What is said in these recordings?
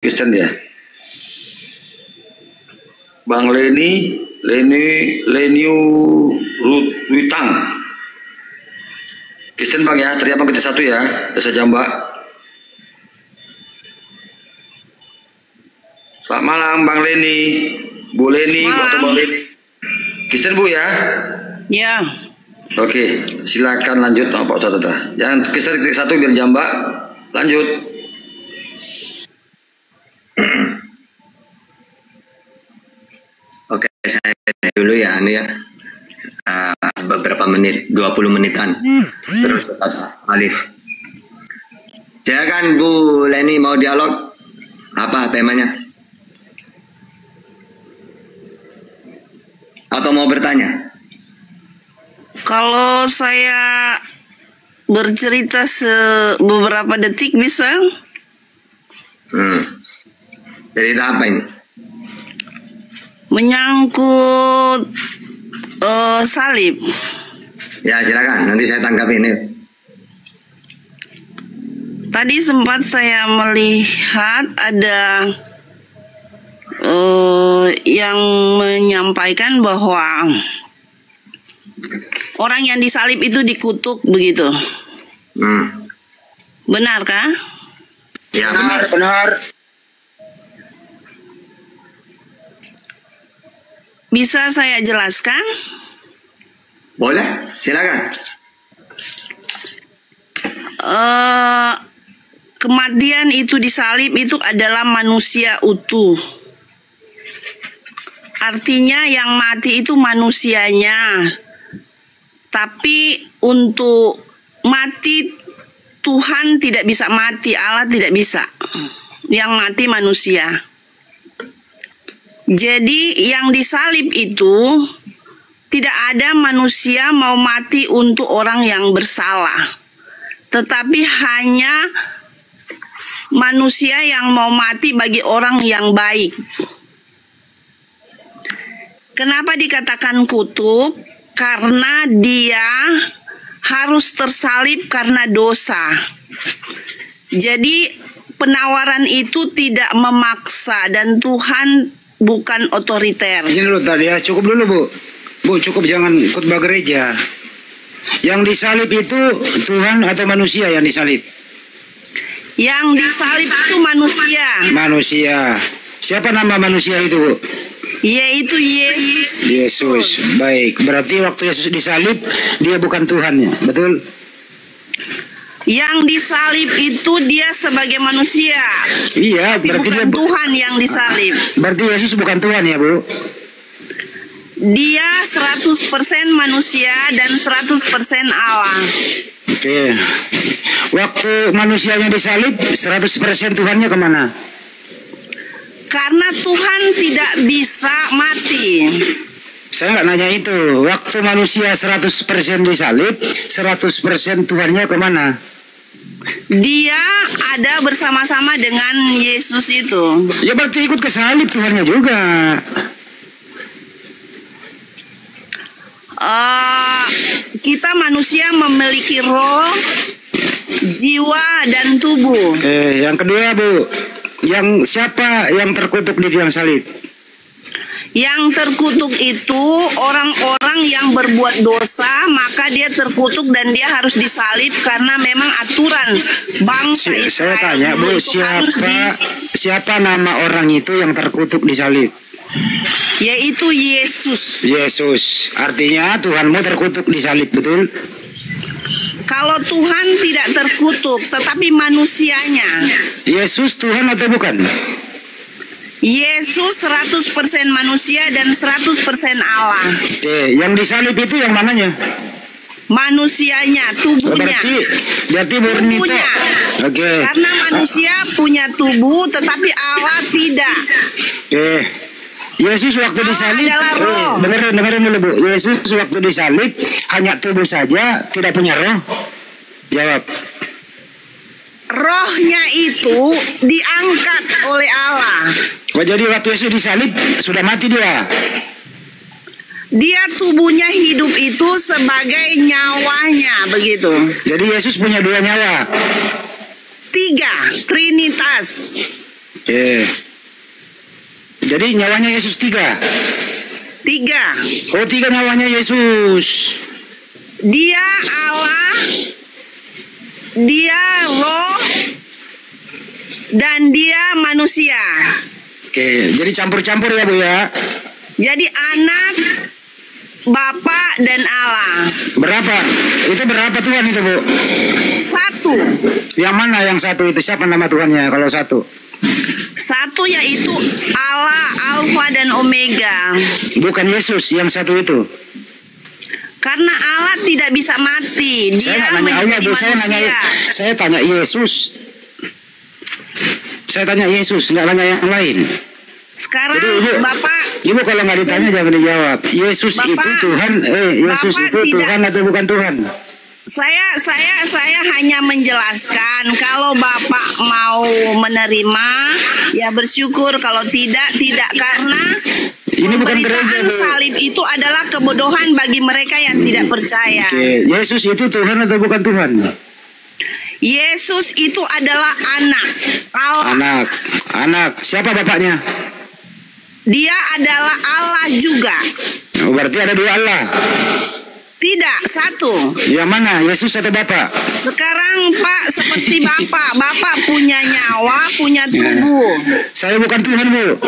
Kristen ya. Bang Leniu Witang. Kristen Bang ya, teriak kita satu ya, Desa Jamba. Selamat malam Bang Leni, Bu Leni, atau Bang Leni. Kristen Bu ya? Ya. Oke, silakan lanjut Pak Ustadz. Yang Kristen titik satu biar Jamba, lanjut. Oke, saya dulu ya, Anu ya. Beberapa menit, 20 menitan. Terus Alif. Silakan Bu Leni, mau dialog? Apa temanya? Atau mau bertanya? Kalau saya bercerita beberapa detik bisa? Cerita apa ini? Menyangkut salib. Ya silakan, nanti saya tanggapi ini. Tadi sempat saya melihat ada yang menyampaikan bahwa orang yang disalib itu dikutuk begitu. Benarkah? Ya Benar. Bisa saya jelaskan? Boleh, silakan. Kematian itu disalib itu adalah manusia utuh. Artinya yang mati itu manusianya. Tapi untuk mati Tuhan tidak bisa mati, Allah tidak bisa. Yang mati manusia. Jadi yang disalib itu tidak ada manusia mau mati untuk orang yang bersalah. Tetapi hanya manusia yang mau mati bagi orang yang baik. Kenapa dikatakan kutuk? Karena dia harus tersalib karena dosa. Jadi penawaran itu tidak memaksa dan Tuhan bukan otoriter. Izin dulu tadi ya, cukup dulu Bu. Bu cukup, jangan khotbah gereja. Yang disalib itu Tuhan atau manusia yang disalib? Yang disalib itu manusia. Manusia. Siapa nama manusia itu Bu? Yaitu Yesus. Yesus. Baik, berarti waktu Yesus disalib dia bukan Tuhan ya, betul? Yang disalib itu dia sebagai manusia. Iya, berarti bukan dia Tuhan yang disalib. Berarti Yesus bukan Tuhan ya Bu? Dia 100% manusia dan 100% Allah. Oke. Waktu manusianya disalib 100% Tuhannya kemana? Karena Tuhan tidak bisa mati. Saya nggak nanya itu. Waktu manusia 100% disalib, 100% Tuhannya kemana? Dia ada bersama-sama dengan Yesus itu. Ya berarti ikut ke salib Tuhannya juga. Kita manusia memiliki roh, jiwa, dan tubuh. Yang kedua Bu, yang siapa yang terkutuk di tiang salib? Yang terkutuk itu orang-orang yang berbuat dosa, maka dia terkutuk dan dia harus disalib karena memang aturan bangsa Israel. Saya tanya Bu, siapa nama orang itu yang terkutuk di salib? Yaitu Yesus. Yesus. Artinya Tuhanmu terkutuk di salib, betul? Kalau Tuhan tidak terkutuk, tetapi manusianya. Yesus Tuhan atau bukan? Yesus 100% manusia dan 100% Allah. Oke, yang disalib itu yang mananya? Manusianya, tubuhnya. Berarti murni toh. Oke. Karena manusia punya tubuh, tetapi Allah tidak. Oke. Yesus waktu disalib, dengerin dulu Bu. Yesus waktu disalib hanya tubuh saja, tidak punya roh. Jawab. Rohnya itu diangkat oleh Allah. Oh, jadi waktu Yesus disalib sudah mati dia. Dia tubuhnya hidup itu sebagai nyawanya, begitu. Jadi Yesus punya 2 nyawa. 3, Trinitas. Oke. Jadi nyawanya Yesus 3. 3. Oh, 3 nyawanya Yesus. Dia Allah, dia roh, dan dia manusia. Oke, jadi campur-campur ya Bu ya. Jadi anak, Bapa, dan Allah. Berapa? Itu berapa Tuhan itu Bu? 1. Yang mana yang satu itu? Siapa nama Tuhannya kalau satu? 1 yaitu Allah, Alfa dan Omega. Bukan Yesus yang satu itu. Karena Allah tidak bisa mati, Saya dia nggak nanya Allah menjadi Bu, manusia. saya tanya Yesus. Saya tanya Yesus, nggak tanya yang lain. Sekarang Jadi, Ibu, Bapak, Ibu kalau nggak ditanya jangan dijawab. Yesus Bapak, itu Tuhan, Yesus Bapak itu tidak- Tuhan atau bukan Tuhan? saya hanya menjelaskan kalau Bapak mau menerima ya bersyukur, kalau tidak karena Ini bukan gereja pemberitaan Bu. salib itu adalah kebodohan bagi mereka yang tidak percaya. Oke, Yesus itu Tuhan atau bukan Tuhan? Yesus itu adalah anak Allah. Anak. Siapa bapaknya? Dia adalah Allah juga. Oh, berarti ada 2 Allah. Tidak, 1. Yang mana? Yesus atau Bapak? Sekarang Pak seperti Bapak punya nyawa, punya tubuh. Saya bukan Tuhan Bu.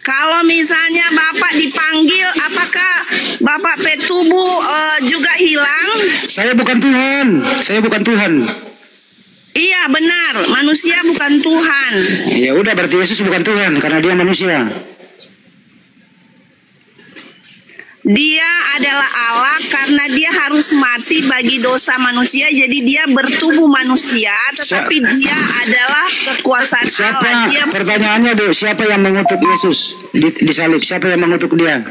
Kalau misalnya Bapak dipanggil, apakah Bapak tubuh juga hilang? Saya bukan Tuhan. Saya bukan Tuhan. Iya benar, manusia bukan Tuhan. Ya udah, berarti Yesus bukan Tuhan karena dia manusia. Dia adalah Allah karena dia harus mati bagi dosa manusia. Jadi dia bertubuh manusia, tetapi dia adalah kekuasaan Siapa? Allah. Dia, Pertanyaannya Bu, siapa yang mengutuk Yesus di salib? Siapa yang mengutuk dia?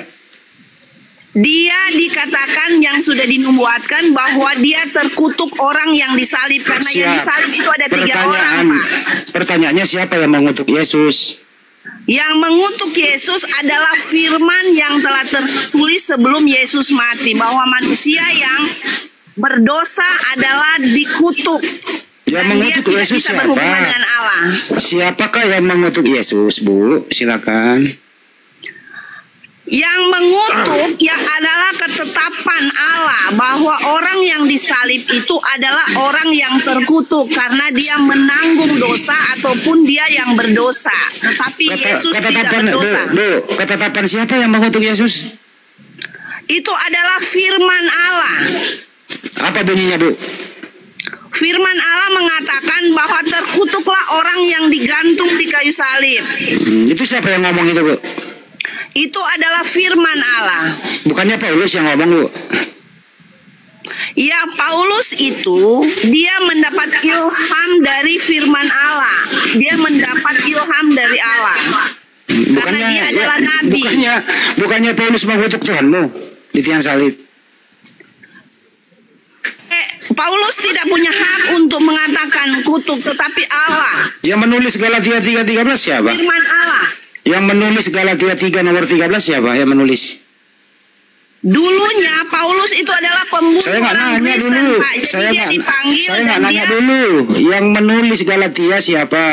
dia dikatakan yang sudah dinubuatkan bahwa dia terkutuk orang yang disalib. Karena yang disalib itu ada 3 orang, Pak. Pertanyaannya siapa yang mengutuk Yesus? Yang mengutuk Yesus adalah firman yang telah tertulis sebelum Yesus mati, bahwa manusia yang berdosa adalah dikutuk. Yang Dan mengutuk dia tidak Yesus bisa siapa? berhubungan dengan Allah. Siapakah yang mengutuk Yesus, Bu? Silakan. Yang mengutuk yang adalah ketetapan Allah bahwa orang yang disalib itu adalah orang yang terkutuk karena dia menanggung dosa ataupun dia yang berdosa. Tetapi Yesus tidak berdosa. Bu, ketetapan siapa yang mengutuk Yesus? Itu adalah firman Allah. Apa bunyinya Bu? Firman Allah mengatakan bahwa terkutuklah orang yang digantung di kayu salib. Itu siapa yang ngomong itu Bu? Itu adalah firman Allah. Bukannya Paulus yang ngomong Bu? Ya, Paulus itu dia mendapat ilham dari firman Allah. Dia mendapat ilham dari Allah. Karena dia adalah nabi. Bukannya Paulus mengutuk Tuhanmu di tiang salib. Paulus tidak punya hak untuk mengatakan kutuk, tetapi Allah. Yang menulis Galatia 3:13 siapa? Firman Allah. Yang menulis Galatia 3 nomor 13 siapa yang menulis? Dulunya Paulus itu adalah pembunuh Saya nggak orang nanya Kristen, dulu. Pak. Jadi dia dipanggil Saya dan nggak nanya dia dulu. Yang menulis Galatia siapa?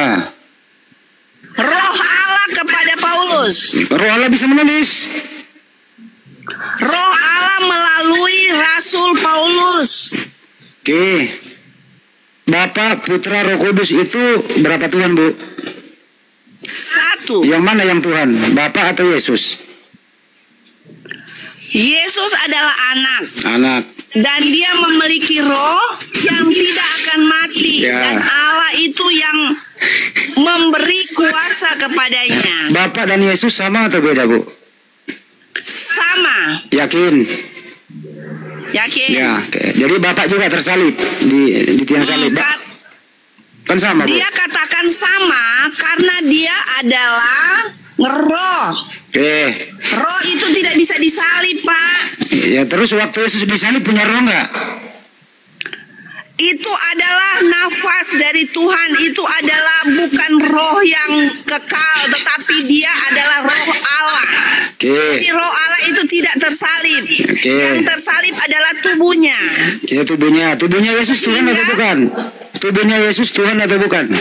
Roh Allah kepada Paulus. Roh Allah bisa menulis. Roh Allah melalui Rasul Paulus. Oke. Bapa, Putra, Roh Kudus itu berapa Tuhan Bu? 1. Yang mana yang Tuhan? Bapa atau Yesus? Yesus adalah anak. Anak. Dan dia memiliki roh yang tidak akan mati. Ya. Dan Allah itu yang memberi kuasa kepadanya. Bapa dan Yesus sama atau beda Bu? Sama. Yakin? Yakin? Ya. Oke. Jadi Bapak juga tersalib di tiang salib. Kan sama Bu? Dia katakan sama karena dia adalah roh. Oke. Roh itu tidak bisa disalib, Pak. Ya terus waktu Yesus disalib punya roh nggak? Itu adalah nafas dari Tuhan. Itu adalah bukan roh yang kekal, tetapi dia adalah roh Allah. Oke. Tapi roh Allah itu tidak tersalib. Oke. Yang tersalib adalah tubuhnya. Ya tubuhnya Yesus Tuhan atau bukan? Tubuhnya Yesus Tuhan atau bukan?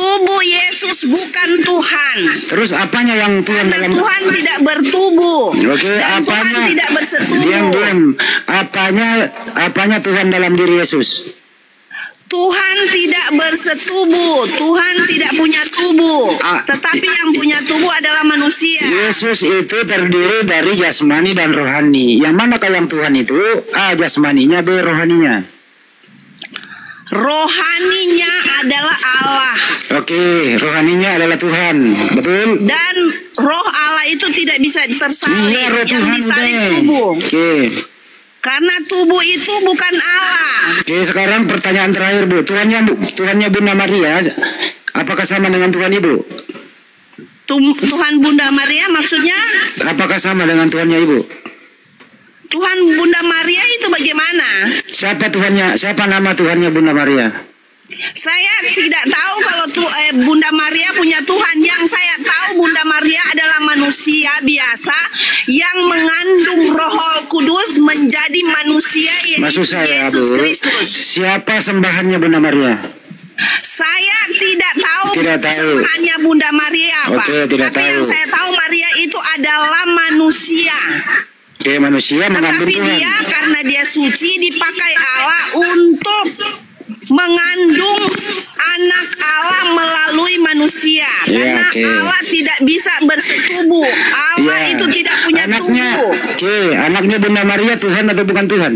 Tubuh Yesus bukan Tuhan. Terus apanya yang Tuhan Karena dalam? Tuhan tidak bertubuh. Oke, Dan apanya? Tuhan tidak bersetubuh. Diam. Apanya Tuhan dalam diri Yesus? Tuhan tidak bersetubuh. Tuhan tidak punya tubuh. Tetapi yang punya tubuh adalah manusia. Yesus itu terdiri dari jasmani dan rohani. Yang manakah yang Tuhan itu? A. Jasmaninya, B. Rohaninya. Rohaninya adalah Allah. Oke, rohaninya adalah Tuhan. Betul? Dan roh Allah itu tidak bisa tersalib. Iya, roh Yang Tuhan disalib udah. tubuh. Oke. Karena tubuh itu bukan Allah. Oke, sekarang pertanyaan terakhir, Bu. Tuhannya Bunda Maria, apakah sama dengan Tuhan Ibu? Tuhan Bunda Maria maksudnya? Apakah sama dengan Tuhannya Ibu? Tuhan Bunda Maria itu bagaimana? Siapa nama Tuhannya Bunda Maria? Saya tidak tahu kalau Bunda Maria punya Tuhan. Yang saya tahu Bunda Maria adalah manusia biasa yang mengandung Roh Kudus menjadi manusia Maksud saya, Yesus Bu, Kristus. siapa sembahannya Bunda Maria? Saya tidak tahu sembahannya Bunda Maria, Pak. Oke, tidak Tapi tahu. yang saya tahu Maria itu adalah manusia. Oke, manusia mengandung Tetapi Tuhan. dia karena dia suci dipakai Allah untuk mengandung anak Allah melalui manusia. Ya, Karena oke. Allah tidak bisa bersetubuh. Allah Ya. itu tidak punya tubuh. Oke, anaknya Bunda Maria Tuhan atau bukan Tuhan?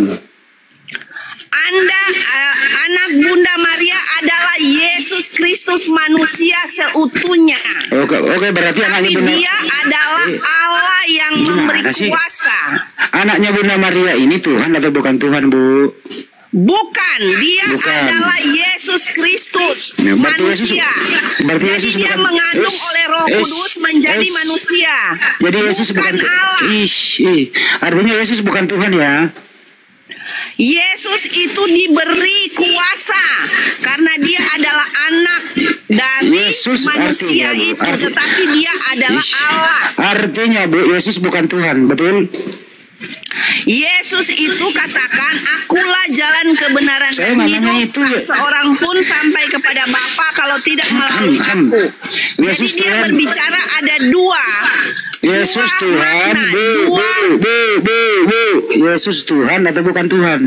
Anak Bunda Maria adalah Yesus Kristus manusia seutuhnya. Oke, berarti anaknya Tapi Bunda dia adalah Allah yang memberi Gimana sih? kuasa. Anaknya Bunda Maria ini Tuhan atau bukan Tuhan, Bu? Bukan, dia Bukan. adalah Yesus Kristus, Ya, berarti Yesus- manusia. berarti Jadi Yesus dia bukan- mengandung oleh Roh Kudus menjadi manusia. Jadi Yesus bukan Allah. Artinya Yesus bukan Tuhan ya. Yesus itu diberi kuasa karena dia adalah anak dari Yesus manusia artinya, Bu, itu, tetapi dia adalah Ish. Allah. Artinya, Bu, Yesus bukan Tuhan, betul? Yesus itu katakan, akulah jalan kebenaran Saya dan nanya hidup. itu, Tak ya. seorang pun sampai kepada Bapa kalau tidak melalui Ham. aku. Yesus Jadi dia Tuhan. berbicara ada dua. Yesus Dua Tuhan, makna, Bu. dua. Yesus Tuhan atau bukan Tuhan?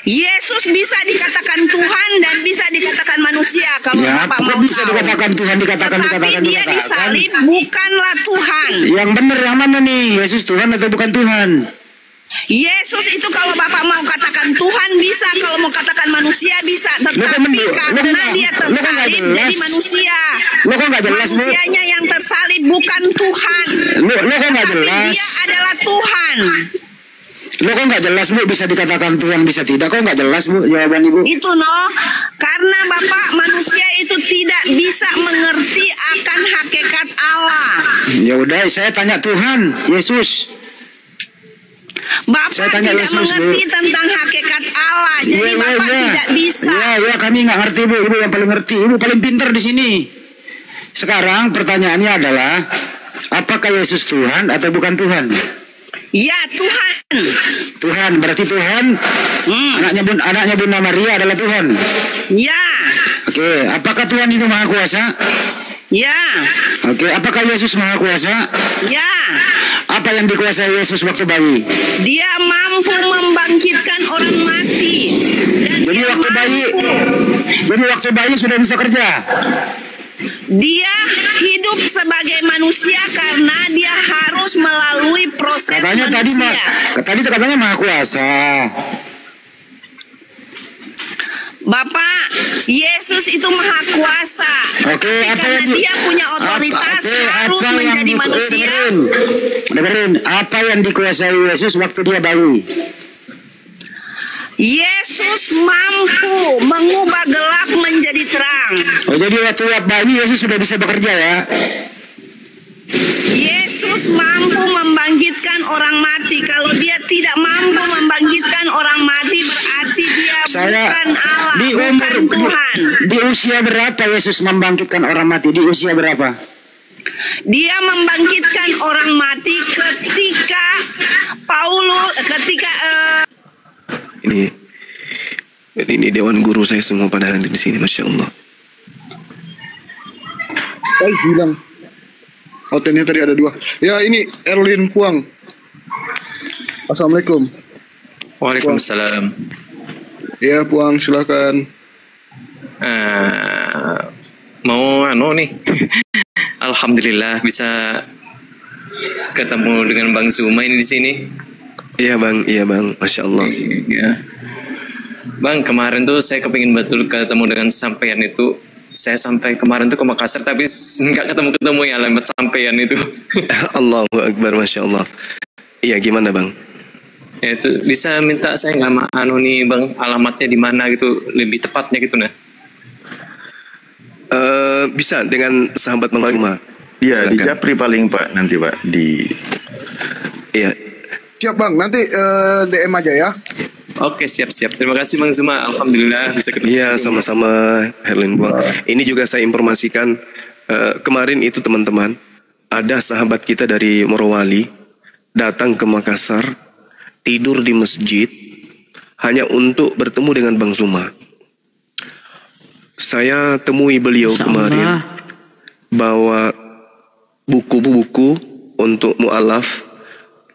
Yesus bisa dikatakan Tuhan dan bisa dikatakan manusia kalau Ya, Bapak kok mau bisa tahu. dikatakan Tuhan, Tetapi dia disalib bukanlah Tuhan. Yang benar yang mana nih? Yesus Tuhan atau bukan Tuhan? Yesus itu kalau Bapak mau katakan Tuhan bisa, kalau mau katakan manusia bisa. Lo kok Tetapi mendua- karena lo kok- dia lo kok nggak tersalib jelas? jadi manusia. Lo kok nggak jelas, Bu? Manusianya yang tersalib bukan Tuhan. Lo kok nggak Tapi jelas? dia adalah Tuhan. Lo kok nggak jelas, Bu? Bisa dikatakan Tuhan, bisa tidak? Kok nggak jelas, Bu, jawaban Ibu? Itu karena Bapak manusia itu tidak bisa mengerti akan hakikat Allah. Ya udah, saya tanya Tuhan, Yesus. Bapak Saya tanya tidak Yesus, mengerti Bu. tentang hakikat Allah. Jadi Bapak tidak bisa. Ya, kami nggak ngerti, Bu. Ibu yang paling ngerti. Ibu paling pintar di sini. Sekarang pertanyaannya adalah, apakah Yesus Tuhan atau bukan Tuhan? Ya Tuhan. Tuhan, berarti Tuhan. Anaknya Bunda Maria adalah Tuhan. Ya. Oke, apakah Tuhan itu Maha Kuasa? Ya. Oke, apakah Yesus Maha Kuasa? Ya. Apa yang dikuasai Yesus waktu bayi? Dia mampu membangkitkan orang mati. Dan Jadi dia waktu bayi sudah bisa kerja. Dia hidup sebagai manusia karena dia harus melalui proses Katanya manusia. tadi katanya Maha Kuasa. Bapak, Yesus itu maha kuasa. Oke, Tapi karena dia punya otoritas harus menjadi manusia. Dengerin, apa yang dikuasai Yesus waktu dia bayi? Yesus mampu mengubah gelap menjadi terang. Oh, jadi waktu bayi Yesus sudah bisa bekerja ya? Yesus mampu membangkitkan orang mati. Kalau dia tidak mampu membangkitkan orang mati, berarti dia bukan Allah, bukan Tuhan. Di usia berapa Yesus membangkitkan orang mati? Di usia berapa? Dia membangkitkan orang mati ketika ini Dewan Guru saya semua pada hadir di sini, Masya Allah. Hilang. Oh, ternyata tadi ada 2. Ya, ini Erlin Puang. Assalamualaikum. Waalaikumsalam. Ya, Puang, silakan. Mau nih. Alhamdulillah bisa ketemu dengan Bang Zuma ini di sini. Iya bang, Masya Allah. Ya. Bang, kemarin tuh saya kepingin betul ketemu dengan sampean itu. Saya sampai kemarin tuh ke Makassar tapi nggak ketemu ya alamat sampean itu. Allahu Akbar, Masya Allah. Iya, gimana bang? Ya, itu bisa minta saya nggak nih bang, alamatnya di mana gitu, lebih tepatnya gitu nah. Bisa dengan sahabat Bang Zuma. Iya, di Japri paling Pak, nanti Pak di. Iya. Siap Bang, nanti DM aja ya. Oke, siap. Terima kasih Bang Zuma. Alhamdulillah bisa ketemu. Iya, sama-sama Herlin Buang. Ini juga saya informasikan kemarin itu teman-teman, ada sahabat kita dari Morowali datang ke Makassar, tidur di masjid hanya untuk bertemu dengan Bang Zuma. Saya temui beliau kemarin bawa buku-buku untuk mu'alaf,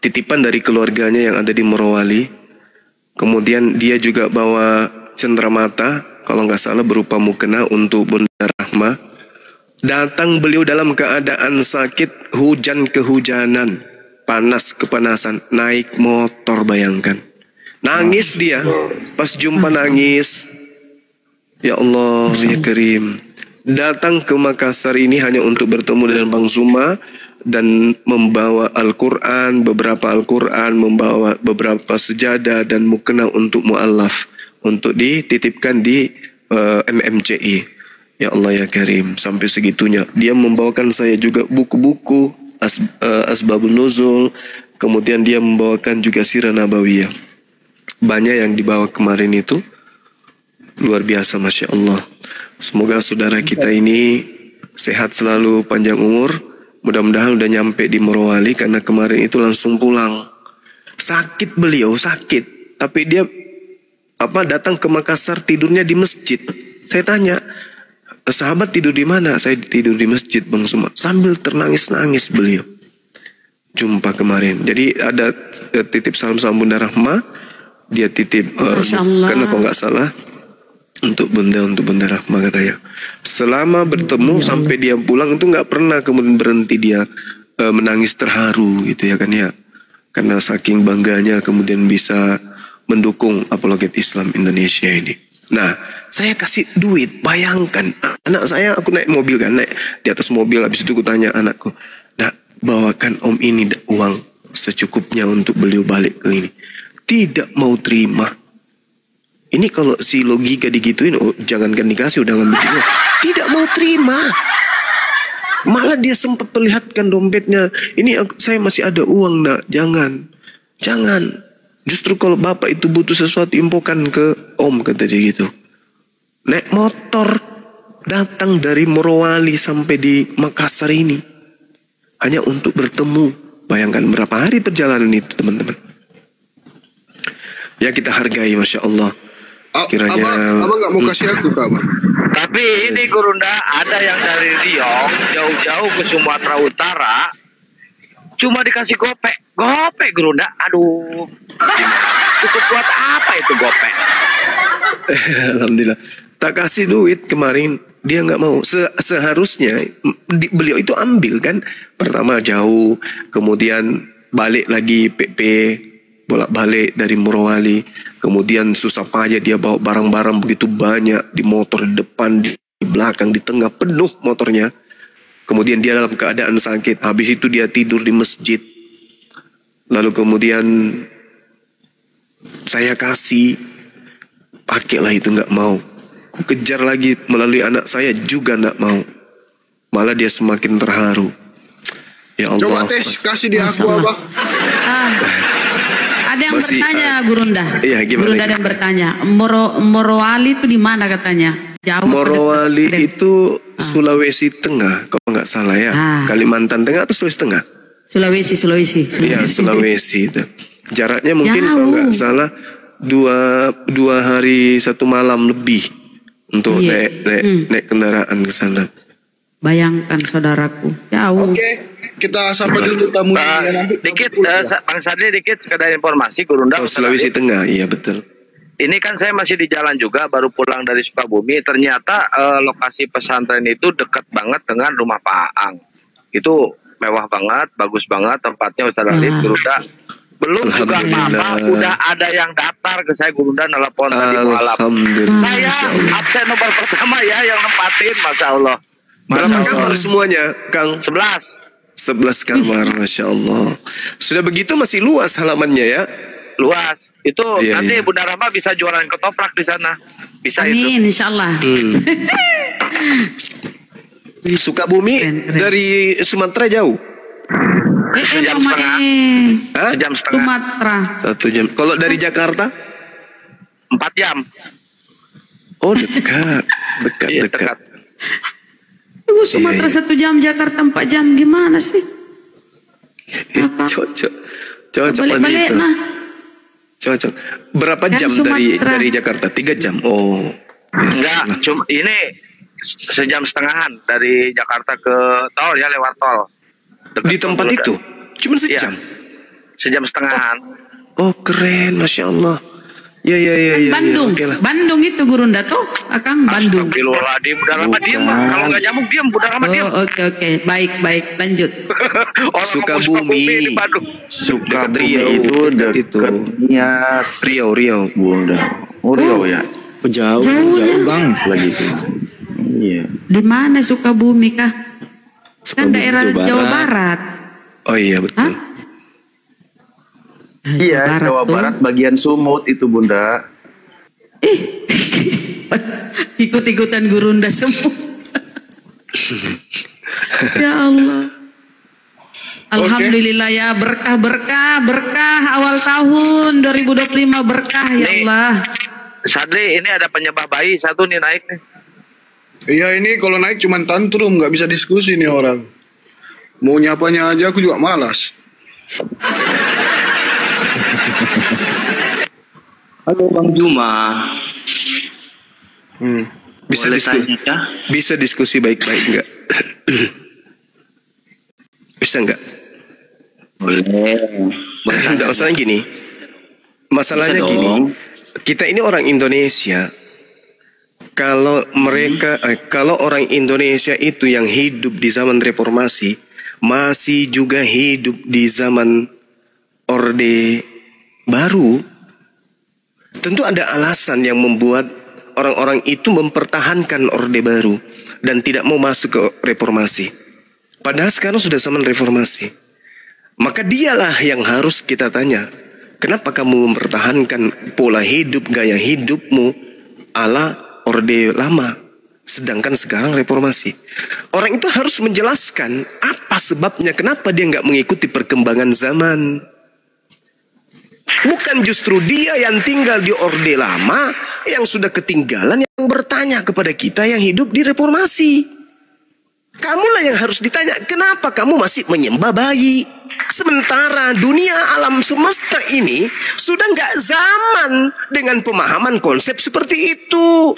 titipan dari keluarganya yang ada di Morowali. Kemudian dia juga bawa cenderamata, kalau nggak salah berupa mukena untuk Bunda Rahma. Datang beliau dalam keadaan sakit, hujan kehujanan, panas kepanasan, naik motor, bayangkan. Nangis dia, pas jumpa nangis. Ya Allah, ya Karim. Datang ke Makassar ini hanya untuk bertemu dengan Bang Zuma dan membawa Al-Quran, beberapa Al-Quran, membawa beberapa sejadah dan mukena untuk mu'alaf, untuk dititipkan di MMCI. Ya Allah ya Karim, sampai segitunya. Dia membawakan saya juga buku-buku Asbabun Nuzul, kemudian dia membawakan juga Sirah Nabawiyah. Banyak yang dibawa kemarin itu, luar biasa, Masya Allah. Semoga saudara kita ini sehat selalu, panjang umur. Mudah-mudahan udah nyampe di Morowali, karena kemarin itu langsung pulang. Sakit beliau, sakit. Tapi dia datang ke Makassar, tidurnya di masjid. Saya tanya, sahabat tidur di mana? Saya tidur di masjid Bang Zuma. Sambil ternangis-nangis beliau. Jumpa kemarin. Jadi ada titip salam-salam Bunda Rahma. Dia titip karena kok nggak salah untuk Bunda Rahma katanya. Selama bertemu sampai dia pulang itu nggak pernah kemudian berhenti dia menangis terharu gitu ya kan ya. Karena saking bangganya kemudian bisa mendukung apologet Islam Indonesia ini. Nah, saya kasih duit, bayangkan anak saya, aku naik mobil kan, naik di atas mobil, habis itu aku tanya anakku, nah bawakan om ini uang secukupnya untuk beliau balik ke ini. Tidak mau terima. Ini kalau si logika digituin, jangankan dikasih udah ngambil duit. Tidak mau terima. Malah dia sempat perlihatkan dompetnya. Ini saya masih ada uang nak, jangan. Justru kalau bapak itu butuh sesuatu, impokan ke om, kata dia gitu. Naik motor datang dari Morowali sampai di Makassar ini hanya untuk bertemu. Bayangkan berapa hari perjalanan itu teman-teman. Ya kita hargai, Masya Allah. Kiranya abang nggak mau kasih aku Kak Abang. Tapi ini Gurunda, ada yang dari Riau jauh-jauh ke Sumatera Utara cuma dikasih gopek Gurunda. Aduh, cukup buat apa itu gopek? Alhamdulillah. Tak kasih duit kemarin, dia nggak mau. Seharusnya beliau itu ambil kan. Pertama jauh, kemudian balik lagi PP, bolak-balik dari Morowali. Kemudian susah payah dia bawa barang-barang begitu banyak di motor, di depan, di belakang, di tengah, penuh motornya. Kemudian dia dalam keadaan sakit. Habis itu dia tidur di masjid. Lalu kemudian saya kasih, pakailah itu, nggak mau. Ku kejar lagi melalui anak saya juga nggak mau. Malah dia semakin terharu. Ya Allah. Coba tes kasih di aku Abang. Ada yang bertanya Gurunda. Iya, gimana? Gurunda ada yang bertanya. Morowali itu di mana katanya? Jauh. Morowali itu Sulawesi Tengah kalau nggak salah ya. Kalimantan Tengah atau Sulawesi Tengah? Sulawesi. Iya, Sulawesi itu. Jaraknya mungkin kalau nggak salah 2 hari 1 malam lebih untuk naik kendaraan ke sana. Bayangkan saudaraku, jauh. Oke, kita sampai dulu tamu nanti. Dikit, Bang Sadli, dikit sekedar informasi Gurunda. Sulawesi Tengah, iya betul. Ini kan saya masih di jalan juga, baru pulang dari Sukabumi. Ternyata lokasi pesantren itu dekat banget dengan rumah Pak Aang. Itu mewah banget, bagus banget tempatnya Ustaz Alif, Gurunda. Belum juga apa-apa, udah ada yang daftar ke saya Gurunda nelpon tadi malam. Saya absen nomor pertama ya yang nempatin, Masya Allah. Berapa kamar semuanya, Kang? 11. 11 kamar, Masya Allah. Sudah begitu masih luas halamannya ya? Luas. Itu nanti Bunda Rahma bisa jualan ketoprak di sana. Bisa. Amin, itu. insya Allah. Sukabumi dari Sumatera jauh? Sejam setengah. Sejam setengah. Sumatera. 1 jam. Kalau dari Jakarta? 4 jam. Oh dekat. Dekat. Tunggu, Sumatera 1 jam, Jakarta 4 jam, gimana sih? Cocok balik nah. Cocok. Berapa Kan jam dari Jakarta? 3 jam. Oh. Enggak, cuma ini sejam setengahan dari Jakarta ke tol ya, lewat tol. Dekat di tempat itu? Cuma sejam? Ya, sejam setengahan. Oh keren, Masya Allah. Ya. Bandung, ya, Bandung itu Gurunda tuh, Akang Bandung. Astagfirullahaladzim, Bunda Rahma diem, kalau nggak nyambung diem, Bunda Rahma diem. Oke, baik, lanjut. Sukabumi, Sukabumi itu dekatnya Riau, Bunda. Riau ya. Jauh bang, lagi itu. Iya. Di mana Sukabumi kah? Kan daerah Jawa Barat. Oh iya betul. Iya, Jawa Barat bagian Sumut itu Bunda. Ikut-ikutan Gurunda semua. Ya Allah. Alhamdulillah ya, berkah awal tahun 2025 berkah ya Allah. Sadri, ini ada penyembah bayi satu nih naik nih. Iya, ini kalau naik cuman tantrum, nggak bisa diskusi nih orang. Mau nyapanya aja aku juga malas. Halo Bang Juma. Bisa diskusi baik-baik enggak? Bisa enggak? Boleh. Enggak usah gini. Masalahnya gini. Kita ini orang Indonesia. Kalau orang Indonesia itu yang hidup di zaman reformasi, masih juga hidup di zaman Orde Baru, tentu ada alasan yang membuat orang-orang itu mempertahankan Orde Baru dan tidak mau masuk ke reformasi. Padahal sekarang sudah zaman reformasi. Maka dialah yang harus kita tanya, kenapa kamu mempertahankan pola hidup, gaya hidupmu ala Orde Lama, sedangkan sekarang reformasi? Orang itu harus menjelaskan apa sebabnya, kenapa dia nggak mengikuti perkembangan zaman. Bukan justru dia yang tinggal di Orde Lama, yang sudah ketinggalan, yang bertanya kepada kita yang hidup di reformasi. Kamulah yang harus ditanya, kenapa kamu masih menyembah bayi? Sementara dunia alam semesta ini sudah nggak zaman dengan pemahaman konsep seperti itu.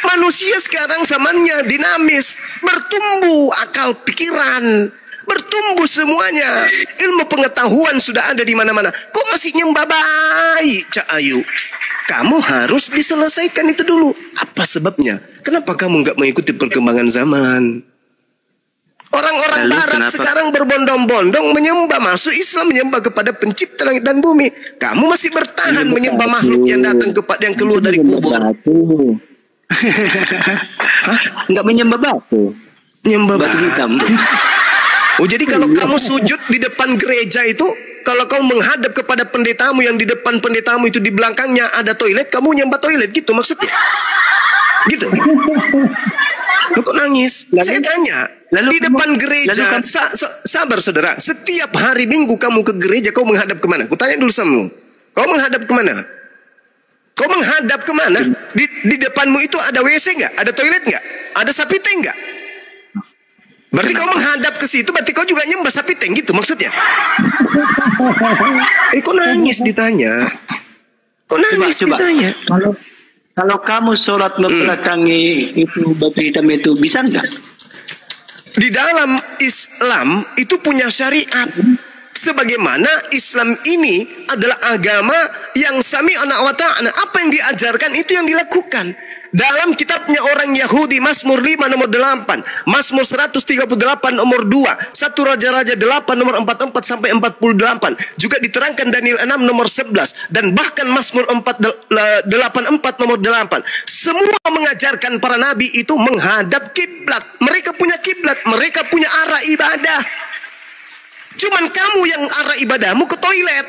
Manusia sekarang zamannya dinamis, bertumbuh akal pikiran, bertumbuh semuanya. Ilmu pengetahuan sudah ada di mana-mana. Kok masih nyembah bayi, Cak Ayu? Kamu harus diselesaikan itu dulu. Apa sebabnya? Kenapa kamu nggak mengikuti perkembangan zaman? Orang-orang Barat sekarang berbondong-bondong menyembah, masuk Islam, menyembah kepada pencipta langit dan bumi. Kamu masih bertahan menyembah makhluk yang datang yang keluar dari kubur. Enggak menyembah batu. Menyembah batu hitam. Oh, jadi kalau kamu sujud di depan gereja itu, kalau kamu menghadap kepada pendetamu yang di depan pendetamu itu di belakangnya ada toilet, kamu nyembah toilet gitu maksudnya? Gitu. Lu kok nangis? Saya tanya. Di depan gereja, sabar saudara. Setiap hari Minggu kamu ke gereja, kau menghadap kemana? Kutanya dulu sama lu. Kau menghadap kemana? Kau menghadap kemana? Di depanmu itu ada WC nggak? Ada toilet nggak? Ada sapi tank nggak? Berarti kau menghadap ke situ, berarti kau juga nyembah sapi tank gitu maksudnya? Kok nangis ditanya? Kok nangis ditanya? Kalau kamu sholat membelakangi itu batu hitam itu bisa nggak? di dalam Islam itu punya syariat. Sebagaimana Islam ini adalah agama yang sami'na wa ta'na. Apa yang diajarkan itu yang dilakukan. Dalam kitabnya orang Yahudi, Mazmur 5 nomor 8, Mazmur 138 nomor 2, 1 Raja-Raja 8 nomor 44 sampai 48, juga diterangkan Daniel 6 nomor 11, dan bahkan Mazmur 84 nomor 8. Semua mengajarkan para nabi itu menghadap kiblat. Mereka punya kiblat, mereka punya arah ibadah. Cuman kamu yang arah ibadahmu ke toilet.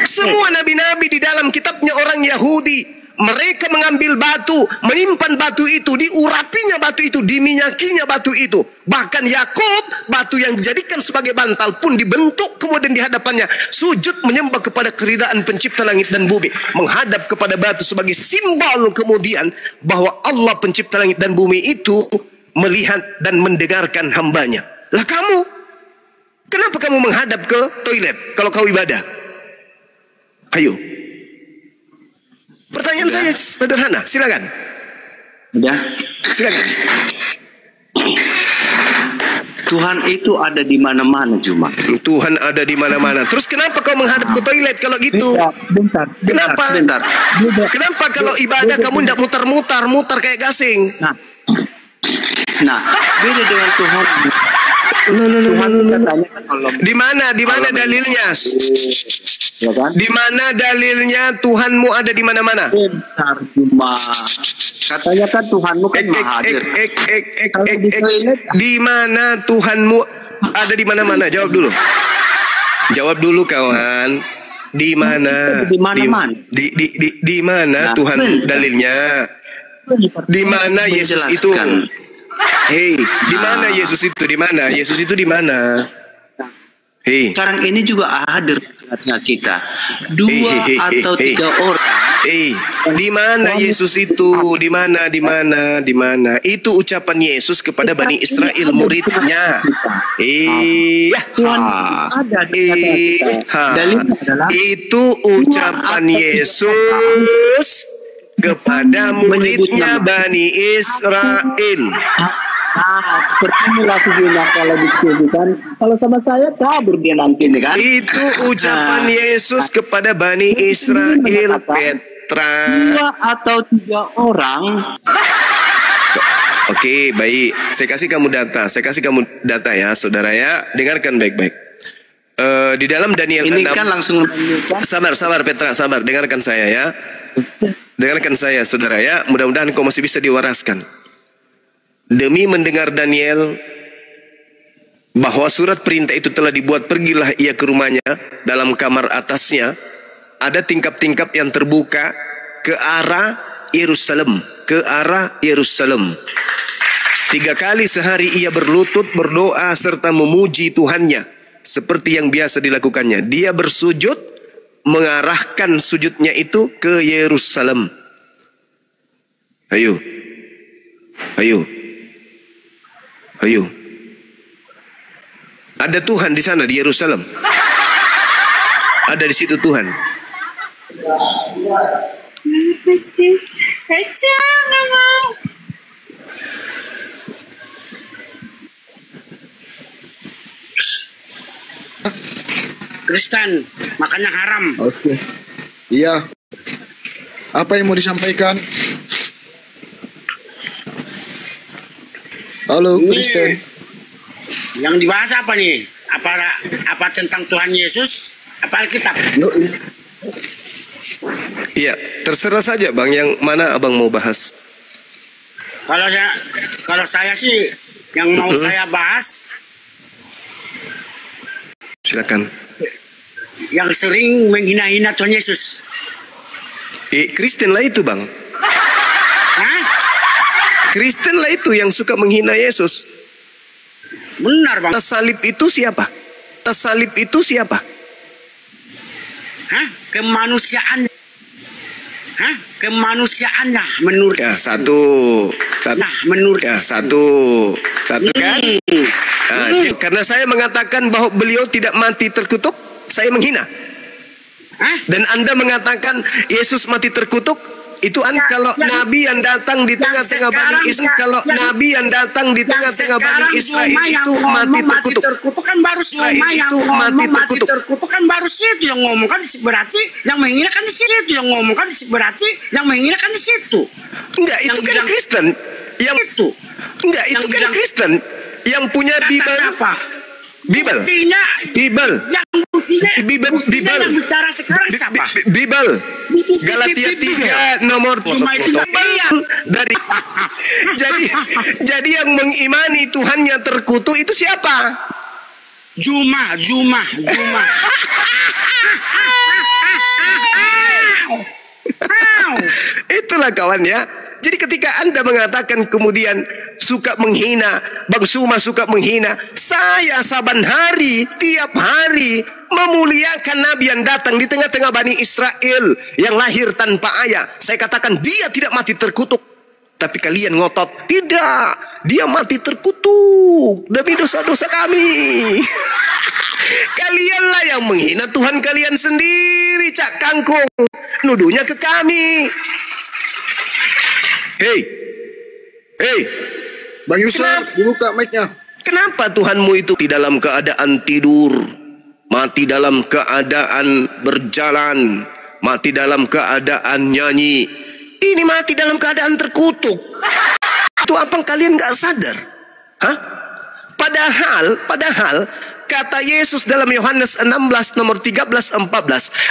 Semua nabi-nabi di dalam kitabnya orang Yahudi, mereka mengambil batu, menyimpan batu itu, diurapinya batu itu, diminyakinya batu itu. Bahkan Yakub, batu yang dijadikan sebagai bantal pun dibentuk kemudian di hadapannya sujud menyembah kepada keridaan pencipta langit dan bumi, menghadap kepada batu sebagai simbol kemudian bahwa Allah pencipta langit dan bumi itu melihat dan mendengarkan hambanya. Lah kamu, kenapa kamu menghadap ke toilet kalau kau ibadah? Ayo. Pertanyaan saya sederhana, silakan. Udah. Silakan. Tuhan itu ada di mana-mana, Juma. Tuhan ada di mana-mana. Terus kenapa kau menghadap ke toilet kalau gitu? Bentar. Kenapa? Sebentar. Kenapa kalau ibadah kamu tidak mutar-mutar kayak gasing? Nah, beda dengan Tuhan. Di mana dalilnya? Ya kan? Di mana dalilnya Tuhanmu ada di mana-mana? Bentar, Juma. Katanya kan Tuhanmu kan maha hadir. Di mana Tuhanmu ada di mana-mana? Jawab dulu. Jawab dulu kawan. Di mana? Di mana-mana. Di mana Tuhan dalilnya? Di mana Yesus itu? Hei, di mana Yesus itu? Di mana? Yesus itu di mana? Hei. Sekarang ini juga hadir kita. 2 atau 3 orang. Di mana Yesus itu? Di mana? Itu ucapan Yesus kepada Bani Israel muridnya. Itu ucapan Yesus kepada muridnya Bani Israel. Pertemulah sejumlah kalau diskusikan. Kalau sama saya kabur dia nanti nih kan. Itu ucapan Yesus kepada Bani Israel, Petra. 2 atau 3 orang. Oke, baik. Saya kasih kamu data ya, saudara ya. Dengarkan baik-baik. Di dalam Daniel 6. Ini kan langsung. Sabar Petra, sabar. Dengarkan saya ya. Dengarkan saya, saudara ya. Mudah-mudahan kau masih bisa diwaraskan. Demi mendengar Daniel bahwa surat perintah itu telah dibuat, pergilah ia ke rumahnya. Dalam kamar atasnya ada tingkap-tingkap yang terbuka ke arah Yerusalem. 3 kali sehari ia berlutut, berdoa serta memuji Tuhannya seperti yang biasa dilakukannya. Dia bersujud, mengarahkan sujudnya itu ke Yerusalem. Ayo. Ada Tuhan di sana di Yerusalem. Ada di situ Tuhan. Apa sih? Aja nggak mau. Kristen, makannya haram. Oke. Iya. Apa yang mau disampaikan? Halo, Kristen. Yang dibahas apa nih? Apa tentang Tuhan Yesus? Apa Alkitab? Iya, terserah saja Bang, yang mana Abang mau bahas. Kalau saya sih yang mau saya bahas, silakan. Yang sering menghina-hina Tuhan Yesus. Kristen lah itu Bang. Hah? Kristen lah itu yang suka menghina Yesus. Benar Bang. Tersalib itu siapa? Hah? Kemanusiaannya menurut. Ya, satu kan? Karena saya mengatakan bahwa beliau tidak mati terkutuk, saya menghina. Dan Anda mengatakan Yesus mati terkutuk, Itu kalau Nabi yang datang di tengah-tengah Bani Israel, kalau Nabi yang datang di tengah-tengah Bani Israel itu mati terkutuk. Kan baru Zuma yang ngomong mati terkutuk kan baru situ yang ngomong kan berarti yang menghina kan di situ yang ngomong kan berarti yang menghina kan di situ. Enggak, itu kan Kristen. Yang itu. Enggak, itu kan Kristen yang punya Bible. Bible. Bible. Yang Bible. Yang bicara sekarang siapa? Bible. Galatia 3 nomor dari jadi yang mengimani Tuhannya terkutuk itu siapa? Juma. Itulah kawan ya. Jadi ketika Anda mengatakan kemudian suka menghina, Bang Suma suka menghina, saya saban hari, tiap hari memuliakan Nabi yang datang di tengah-tengah Bani Israel yang lahir tanpa ayah. Saya katakan dia tidak mati terkutuk. Tapi kalian ngotot, tidak, dia mati terkutuk demi dosa-dosa kami. Kalianlah yang menghina Tuhan kalian sendiri, Cak Kangkung. Nuduhnya ke kami. Hei, Bang Yusuf, dibuka mic-nya. Kenapa Tuhanmu itu di dalam keadaan tidur, mati dalam keadaan berjalan, mati dalam keadaan nyanyi, ini mati dalam keadaan terkutuk? Itu apa kalian gak sadar? Hah? Padahal kata Yesus dalam Yohanes 16 nomor 13-14,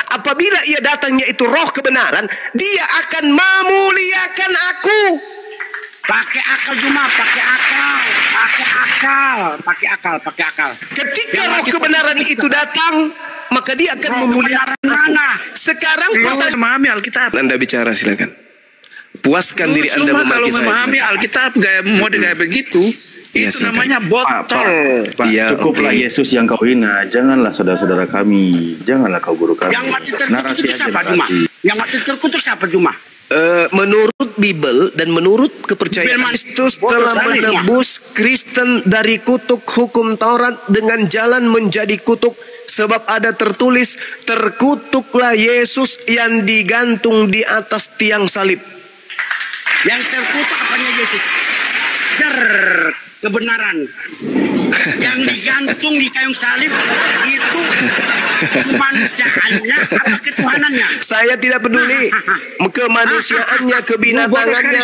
apabila ia datangnya itu roh kebenaran, dia akan memuliakan aku. Pakai akal Juma, pakai akal. Ketika roh kebenaran itu datang, maka dia akan memuliakan aku. Sekarang memahami Alkitab. Anda bicara silakan. Puaskan diri Anda memaki kalau saya. memahami Alkitab mode kayak begitu. Iya, itu namanya botol. Pak, cukuplah Yesus yang kau hina. Janganlah saudara-saudara kami. Janganlah kau guru kami. Yang mati terkutuk itu siapa Juma? Yang mati terkutuk siapa Juma? Menurut Bible dan menurut kepercayaan Kristus telah menebus Kristen dari kutuk hukum Taurat dengan jalan menjadi kutuk, sebab ada tertulis, terkutuklah Yesus yang digantung di atas tiang salib. Yang terkutuk apanya Yesus? Kebenaran yang digantung di kayu salib itu kemanusiaannya apa ketuhanannya? Saya tidak peduli kemanusiaannya, kebinatangannya.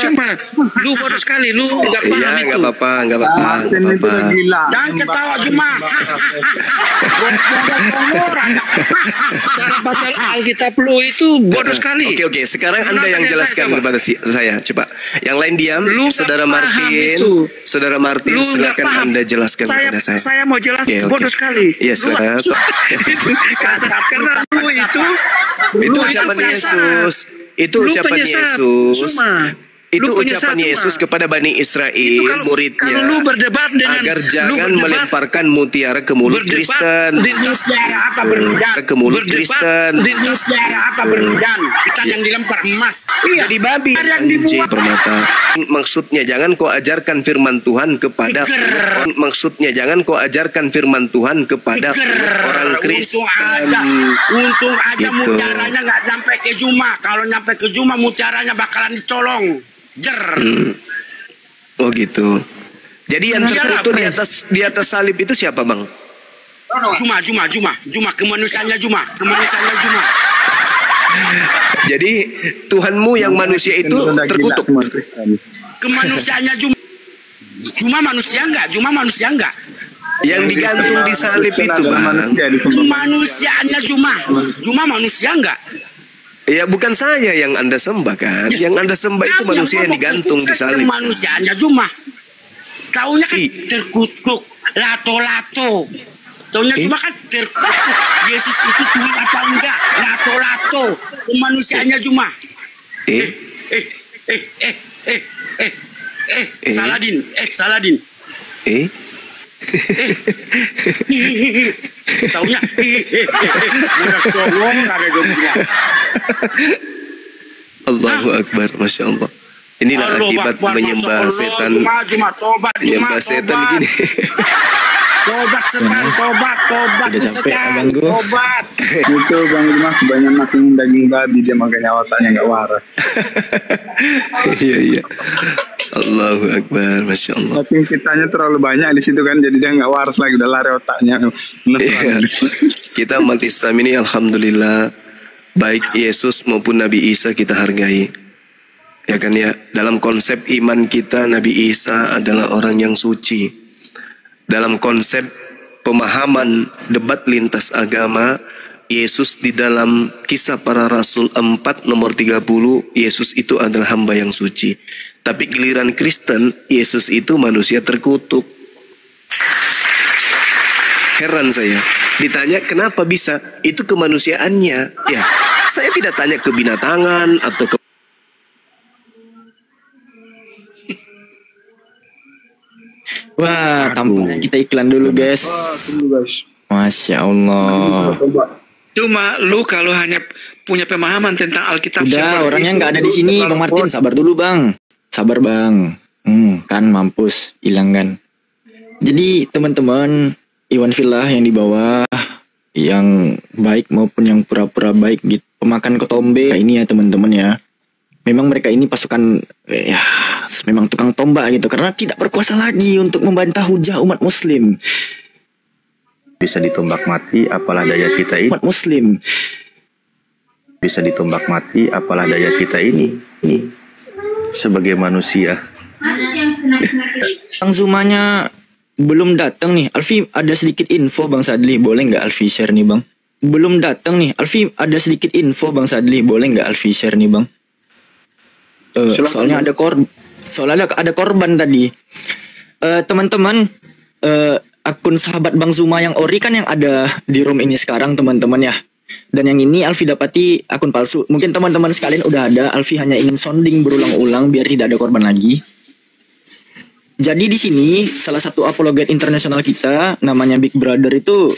Lu bodoh sekali, lu nggak paham itu. nggak apa-apa. Dan ketawa Juma. Cara baca Alkitab lu itu bodoh sekali. Oke. Sekarang Anda yang jelaskan kepada saya, coba. Yang lain diam. Saudara Martin, silakan Anda jelaskan kepada saya. Saya mau jelaskan, bodoh sekali. Iya, silakan. Karena lu itu ucapan Yesus. Itu ucapan Yesus. Itu ucapan Yesus kepada Bani Israel, muridnya, agar jangan melemparkan mutiara ke mulut Kristen. Ke mulut Kristen. Ikan yang dilempar emas. Jadi babi. Anjing permata. Maksudnya jangan kau ajarkan firman Tuhan kepada orang Kristen. Untung aja mutiaranya nggak sampai ke Juma. Kalau nyampe ke Juma mutiaranya bakalan dicolong. Oh gitu. Jadi yang terkutuk di atas salib itu siapa Bang? Juma kemanusiaannya Juma. Jadi Tuhanmu yang manusia itu terkutuk. Kemanusiaannya Juma manusia enggak? Yang digantung di salib itu Bang. Kemanusiaannya Juma manusia enggak? Ya bukan saya yang Anda sembah kan. Yang Anda sembah itu manusia yang digantung di salib. Manusiaannya Juma. Taunya kan terkutuk, lato-lato. Taunya cuma kan terkutuk. Yesus itu Tuhan apa enggak? Lato-lato. Kemanusiaannya Juma. Saladin. Taunya Allahu Akbar, Masya Allah. Inilah akibat menyembah setan. Menyembah setan gini. Tobat setan, tobat Udah capek setan, abangku. tobat. Itu Bang Dimas kebanyakan makan daging babi dia makanya otaknya nggak waras. Iya. Allahu Akbar, Masya Allah. Tapi kitanya terlalu banyak di situ kan, jadi dia nggak waras lagi, udah lari otaknya. Iya. Kita umat Islam ini alhamdulillah baik Yesus maupun Nabi Isa kita hargai. Ya kan ya, dalam konsep iman kita Nabi Isa adalah orang yang suci. Dalam konsep pemahaman debat lintas agama, Yesus di dalam Kisah Para Rasul 4 nomor 30, Yesus itu adalah hamba yang suci. Tapi giliran Kristen, Yesus itu manusia terkutuk. Heran saya. Ditanya kenapa bisa? Itu kemanusiaannya. Ya, saya tidak tanya kebinatangan atau ke... Wah, tampaknya kita iklan dulu guys. Masya Allah. Cuma lu kalau hanya punya pemahaman tentang Alkitab. Udah, orangnya nggak ada di sini, Bang Martin. Sabar dulu, Bang. Sabar, Bang. Kan mampus, hilang kan. Jadi teman-teman Iwan Villa yang di bawah, yang baik maupun yang pura-pura baik gitu, pemakan ketombe ini ya teman-teman ya. Memang mereka ini pasukan ya memang tukang tombak gitu, karena tidak berkuasa lagi untuk membantah hujah umat muslim. Bisa ditombak mati, apalah daya kita ini. Umat muslim. Bisa ditombak mati, apalah daya kita ini. Sebagai manusia. Bang Zumanya belum datang nih. Alfi, ada sedikit info Bang Sadli, boleh nggak Alfi share nih Bang? Belum datang nih. Alfi, ada sedikit info Bang Sadli, boleh nggak Alfi share nih Bang? Soalnya ada korban tadi. Teman-teman, akun sahabat Bang Zuma yang ori kan yang ada di room ini sekarang teman-teman ya. Dan yang ini Alfi dapati akun palsu. Mungkin teman-teman sekalian udah ada. Alfi hanya ingin sounding berulang-ulang biar tidak ada korban lagi. Jadi di sini salah satu apologet internasional kita namanya Big Brother itu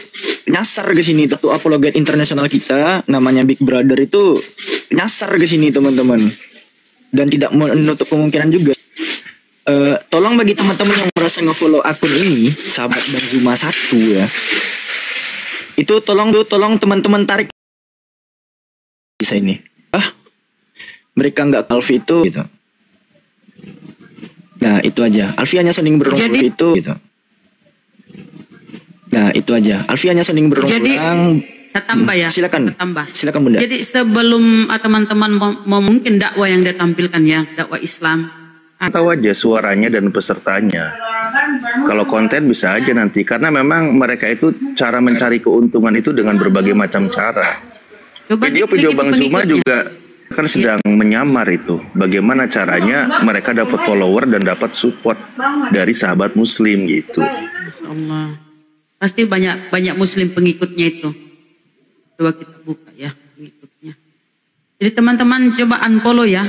nyasar ke sini. Satu apologet internasional kita namanya Big Brother itu nyasar ke sini teman-teman. Dan tidak menutup kemungkinan juga. Tolong bagi teman-teman yang merasa nge-follow akun ini, sahabat Bang Zuma 1 ya. Itu tolong teman-teman tarik bisa ini. Mereka nggak Alfi itu gitu. Nah, itu aja. Alfi hanya sounding berulang itu gitu. Nah, itu aja. Alfi hanya sounding berulang. Saya tambah ya. Silakan. Silakan Bunda. Jadi sebelum teman-teman mau mungkin dakwah yang dia tampilkan ya, dakwah Islam. Tahu aja suaranya dan pesertanya. Kalau konten bisa aja nanti, karena memang mereka itu cara mencari keuntungan itu dengan berbagai macam cara. Video Bang Zuma juga kan sedang menyamar itu. Bagaimana caranya mereka dapat follower dan dapat support dari sahabat Muslim gitu. Allah. Pasti banyak Muslim pengikutnya itu. Coba kita buka ya pengikutnya. Jadi teman-teman coba unfollow ya.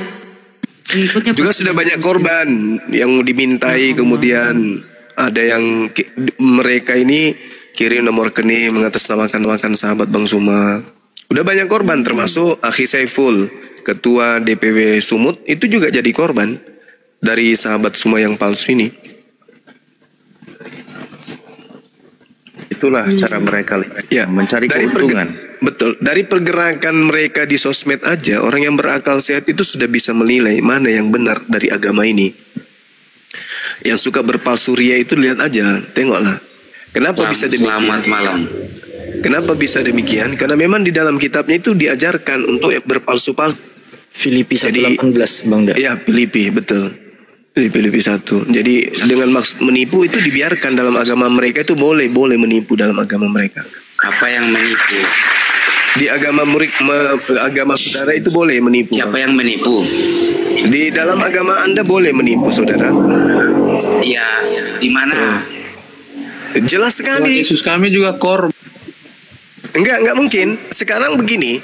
Pengikutnya juga sudah banyak korban yang dimintai, kemudian ada yang mereka ini kirim nomor rekening mengatasnamakan sahabat Bang Zuma. Udah banyak korban termasuk Akhi Saiful, ketua DPW Sumut itu juga jadi korban dari sahabat Zuma yang palsu ini. Itulah cara mereka ya, mencari keuntungan. Betul, dari pergerakan mereka di sosmed aja, orang yang berakal sehat itu sudah bisa menilai mana yang benar dari agama ini. Yang suka berpalsu ria itu lihat aja, tengoklah. Kenapa bisa demikian? Selamat malam. Kenapa bisa demikian? Karena memang di dalam kitabnya itu diajarkan untuk berpalsu-palsu. Filipi 1:18 Bang Da. Iya, Filipi, betul. Filipi 1. Jadi dengan maksud menipu itu dibiarkan dalam agama mereka, itu boleh menipu dalam agama mereka. Apa yang menipu? Di agama agama saudara itu boleh menipu. Siapa yang menipu? Di dalam agama Anda boleh menipu saudara. Iya, di mana? Jelas sekali. Yesus kami juga korban. Enggak mungkin. Sekarang begini.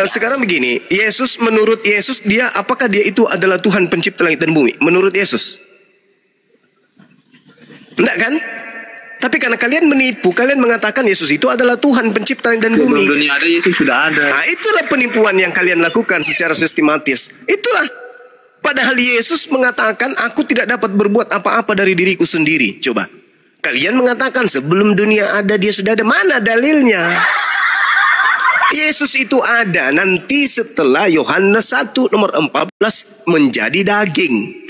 Sekarang begini. Yesus, menurut Yesus, apakah dia itu adalah Tuhan pencipta langit dan bumi? Menurut Yesus. Enggak kan? Tapi karena kalian menipu, kalian mengatakan Yesus itu adalah Tuhan pencipta langit dan bumi. Dunia ada, Yesus sudah ada. Nah, itulah penipuan yang kalian lakukan secara sistematis. Itulah Padahal Yesus mengatakan, aku tidak dapat berbuat apa-apa dari diriku sendiri. Coba. Kalian mengatakan sebelum dunia ada dia sudah ada. Mana dalilnya? Yesus itu ada nanti setelah Yohanes 1 nomor 14 menjadi daging.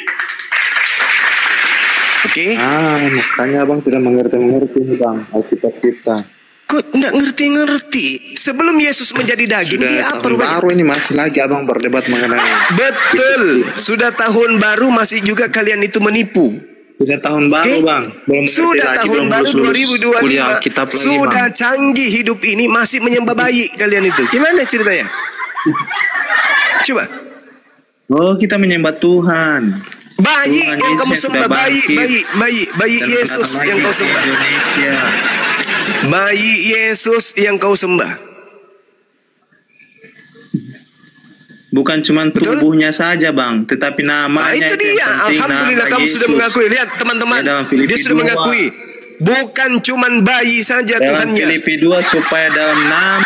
Oke? Makanya abang tidak mengerti nih bang Alkitab kita. Kok enggak ngerti-ngerti? Sebelum Yesus menjadi daging, dia apa rupanya? Baru ini masih lagi abang berdebat mengenai. Betul. Sudah tahun baru masih juga kalian itu menipu. Sudah tahun baru bang. Belum sudah lagi, tahun baru 2025. Sudah bang. canggih hidup ini masih menyembah bayi kalian itu. Gimana ceritanya? Coba. Oh, kita menyembah Tuhan. Bayi Tuhan yang kamu Yesus sembah, sudah bayi Yesus yang kau sembah. Bayi Yesus yang kau sembah. Bukan cuma tubuhnya saja bang, tetapi namanya. Itu dia. Alhamdulillah kamu sudah mengakui. Lihat teman-teman, dia sudah mengakui. Bukan cuma bayi saja Tuhannya. Dalam Filipi 2 supaya dalam nama.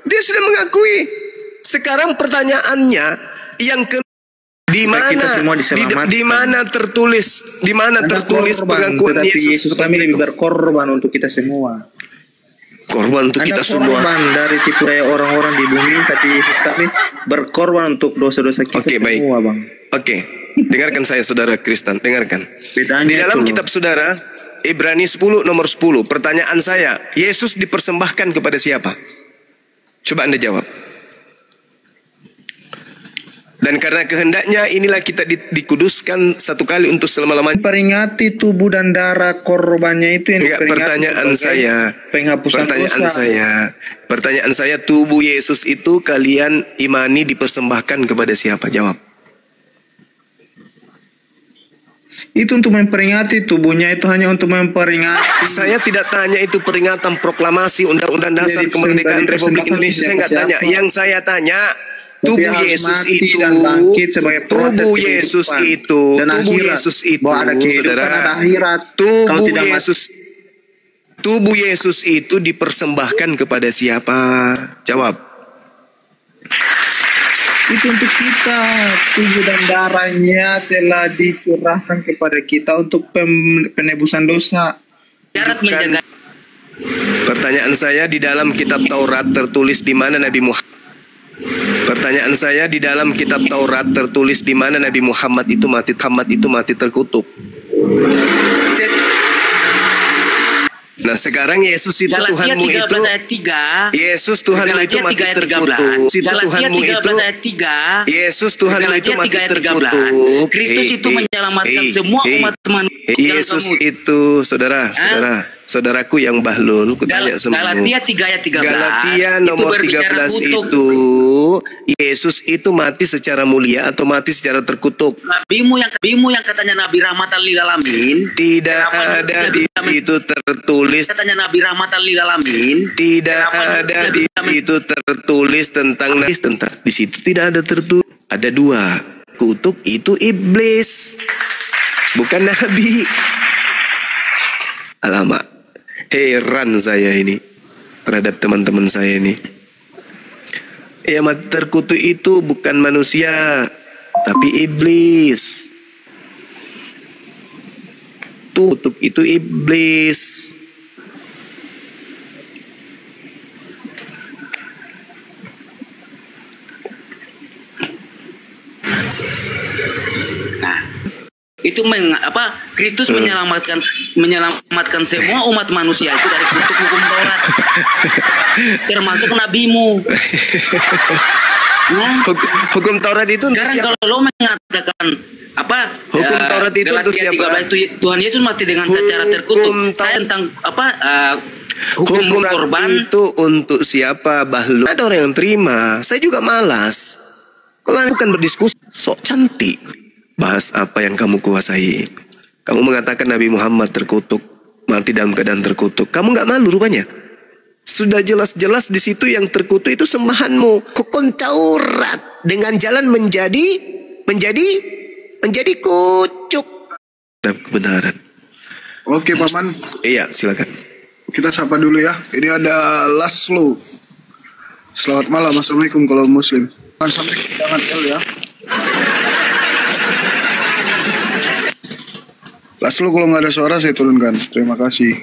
Dia sudah mengakui. Sekarang pertanyaannya yang di mana tertulis pengakuan Yesus kami lebih berkorban untuk kita semua. Korban untuk kita semua. Korban dari tipu daya orang-orang di bumi, tapi Yesus kami berkorban untuk dosa-dosa kita semua, bang. Dengarkan saya saudara Kristen, dengarkan. Bedanya di dalam itu, kitab saudara Ibrani 10 nomor 10, pertanyaan saya, Yesus dipersembahkan kepada siapa? Coba Anda jawab. Dan karena kehendaknya inilah kita dikuduskan satu kali untuk selama-lamanya. Peringati tubuh dan darah korbannya itu yang pertanyaan saya. Penghapusan Pertanyaan saya, tubuh Yesus itu kalian imani dipersembahkan kepada siapa? Jawab. Itu untuk memperingati, tubuhnya itu hanya untuk memperingati. Saya tidak tanya itu peringatan proklamasi Undang-Undang Dasar Kemerdekaan Republik Indonesia. Saya nggak tanya. Yang saya tanya, tubuh Yesus itu, tubuh Yesus itu, saudara, tubuh Yesus itu dipersembahkan kepada siapa? Jawab. Itu untuk kita, tubuh dan darahnya telah dicurahkan kepada kita untuk penebusan dosa. Pertanyaan saya, di dalam kitab Taurat tertulis di mana Nabi Muhammad? Pertanyaan saya, di dalam kitab Taurat tertulis di mana Nabi Muhammad itu mati terkutuk. Nah sekarang Yesus itu Tuhanmu itu, Yesus Tuhanmu itu mati terkutuk. Tuhanmu itu, Yesus Tuhanmu itu mati terkutuk. Kristus itu menyelamatkan semua umat manusia. Yesus itu, saudaraku yang bahlul, kutanya semua. Galatia 3 ayat 13. Galatia nomor 13 itu, Yesus itu mati secara mulia atau mati secara terkutuk? Nabimu yang katanya Nabi rahmatan lil alamin. Tidak ada di situ tertulis. Katanya Nabi rahmatan lil alamin. Tidak ada di situ tertulis tentang di situ tidak ada tertulis. Ada dua. Kutuk itu iblis, bukan Nabi. Alamak, heran saya ini terhadap teman-teman saya ini. Ya, mati terkutuk itu bukan manusia, tapi iblis. Kutuk itu iblis. Itu Kristus menyelamatkan semua umat manusia itu dari kutuk hukum Taurat, termasuk nabimu. Nah, hukum Taurat itu sekarang kalau lo mengatakan hukum Taurat itu untuk siapa? Tuhan Yesus mati dengan cara terkutuk. Saya tentang hukum korban itu untuk siapa? Bahlul. Ada orang yang terima. Saya juga malas. Kalau bukan berdiskusi, sok cantik. Bahas apa yang kamu kuasai. Kamu mengatakan Nabi Muhammad terkutuk, mati dalam keadaan terkutuk. Kamu nggak malu rupanya. Sudah jelas-jelas di situ yang terkutuk itu sembahanmu. Hukum Taurat dengan jalan menjadi kucuk. Kebenaran. Oke, Paman. Iya, silakan. Kita sapa dulu ya. Ini ada Laslo. Selamat malam, assalamualaikum kalau Muslim. Sampai kedatangan L ya. Laslo kalau nggak ada suara saya turunkan. Terima kasih.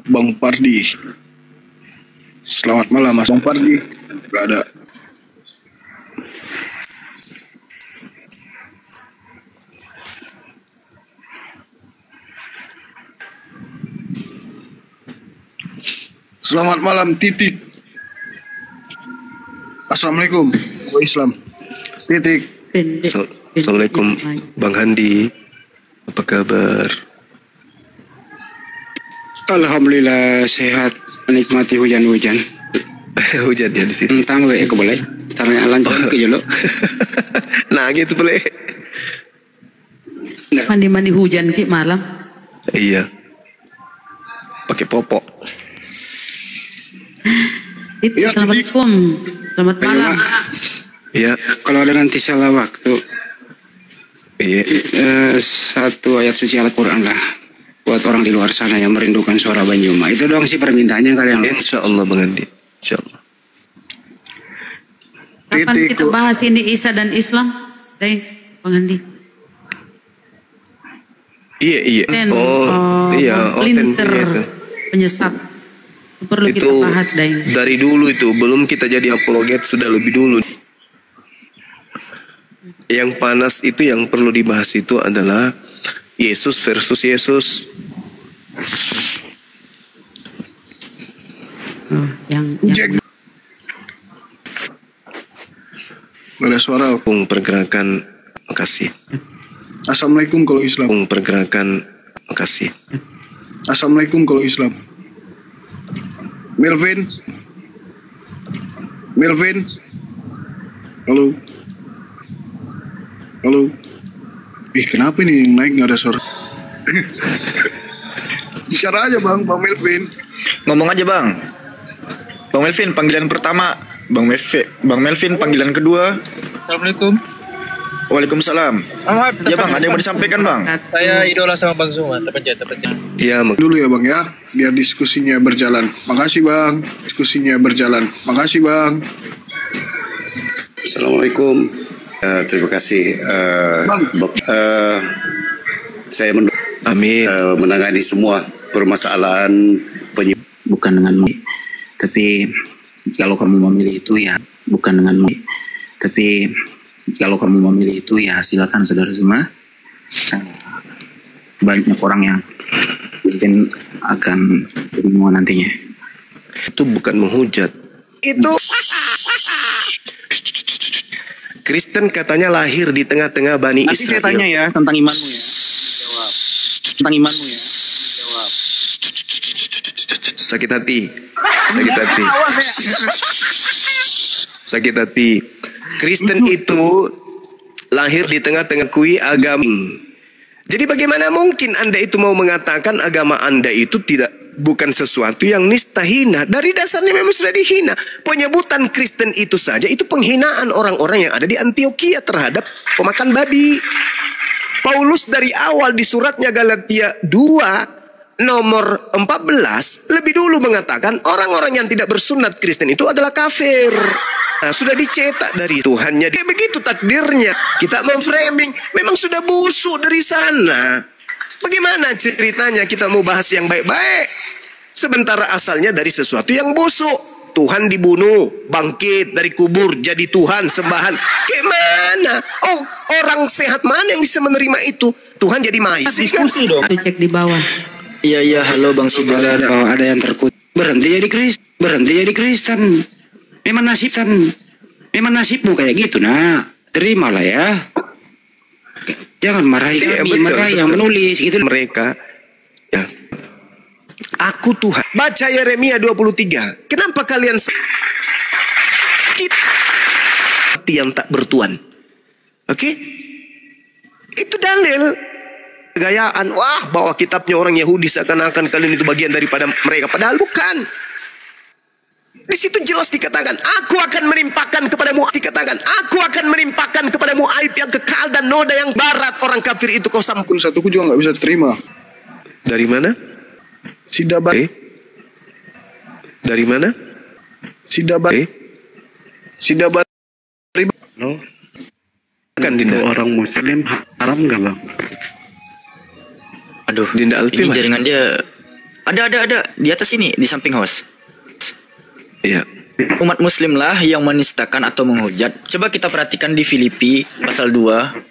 Bang Pardi. Selamat malam Mas Bang Pardi. Nggak ada. Selamat malam Titik. Assalamualaikum. Islam. Titik. Assalamualaikum Bang Handi. Apa kabar? Alhamdulillah sehat, menikmati hujan-hujan. Hujan ya di sini. Tentang ke boleh. Tanya lanjut ke jolo. Nah gitu boleh. Mandi-mandi hujan ki malam. Iya. Pakai popok. Ya, Assalamualaikum. Selamat malam. Iya. Kalau ada nanti salah waktu. Iya. Satu ayat suci Al-Quran lah. Buat orang di luar sana yang merindukan suara Banjuma. Itu doang sih permintaannya kalian. Insya Allah Bang Andi. Insya Allah. Kapan kita bahas ini Isa dan Islam? Dari Bang Andi. Iya. Iya. Pelintir penyesat. Perlu itu kita bahas dari dulu itu. Belum kita jadi apologet sudah lebih dulu. Yang panas itu yang perlu dibahas itu adalah Yesus versus Yesus. Yang ada suara. Pergerakan makasih. Assalamualaikum kalau Islam. Pergerakan makasih. Assalamualaikum kalau Islam. Melvin. Halo. Kenapa ini yang naik nggak ada suara? Bicara aja Bang Melvin. Ngomong aja Bang. Bang Melvin panggilan pertama. Bang Melvin panggilan kedua. Assalamualaikum. Waalaikumsalam. Ya Bang, ada yang mau disampaikan Bang? Saya idola sama Bang Zuma, terpencet. Iya, dulu ya Bang ya, biar diskusinya berjalan. Makasih Bang, diskusinya berjalan. Makasih Bang. Assalamualaikum. Terima kasih. Saya menangani semua permasalahan bukan dengan tapi kalau kamu memilih itu ya bukan dengan tapi kalau kamu memilih itu ya silakan saudara semua. Banyak orang yang mungkin akan bingung nantinya. Itu bukan menghujat. Itu Kristen katanya lahir di tengah-tengah Bani Nanti Israel. saya tanya ya tentang imanmu ya. Jawab. Tentang imanmu ya. Jawab. Sakit hati. Sakit hati. Kristen itu lahir di tengah-tengah kui agama. Jadi bagaimana mungkin Anda itu mau mengatakan agama Anda itu bukan sesuatu yang nista hina. Dari dasarnya memang sudah dihina. Penyebutan Kristen itu saja itu penghinaan orang-orang yang ada di Antioquia terhadap pemakan babi. Paulus dari awal di suratnya Galatia 2 nomor 14 lebih dulu mengatakan orang-orang yang tidak bersunat Kristen itu adalah kafir. Nah, sudah dicetak dari Tuhannya. Begitu takdirnya. Kita memframing. Memang sudah busuk dari sana. Bagaimana ceritanya kita mau bahas yang baik-baik? Sementara asalnya dari sesuatu yang busuk. Tuhan dibunuh, bangkit dari kubur, jadi Tuhan, sembahan. Gimana? Oh, orang sehat mana yang bisa menerima itu? Tuhan jadi mayat. Diskusi dong. Cek di bawah. Iya, halo Bang Sibar. Ada yang terkut. Berhenti jadi Kristen. Memang nasibmu kayak gitu nak. Terimalah ya. Jangan marahi kami, marahi yang menulis gitu. Mereka ya. Aku Tuhan. Baca Yeremia 23. Kenapa kalian kita yang tak bertuan? Oke? Itu dalil gayaan. Wah, bawa kitabnya orang Yahudi seakan-akan kalian itu bagian daripada mereka, padahal bukan. Di situ jelas dikatakan, aku akan menimpakan kepadamu, aku akan menimpakan kepadamu aib yang kekal dan noda yang barat orang kafir itu kau sampun. Satuku juga nggak bisa terima. Dari mana? Sidabat. Dari mana? Sidabat. Sidabat. No. Kan Dinda. Orang Muslim haram nggak bang? Aduh, Dinda Alfi ini mah. jaringan dia ada di atas ini, di samping host. Iya. Umat muslim lah yang menistakan atau menghujat. Coba kita perhatikan di Filipi pasal 2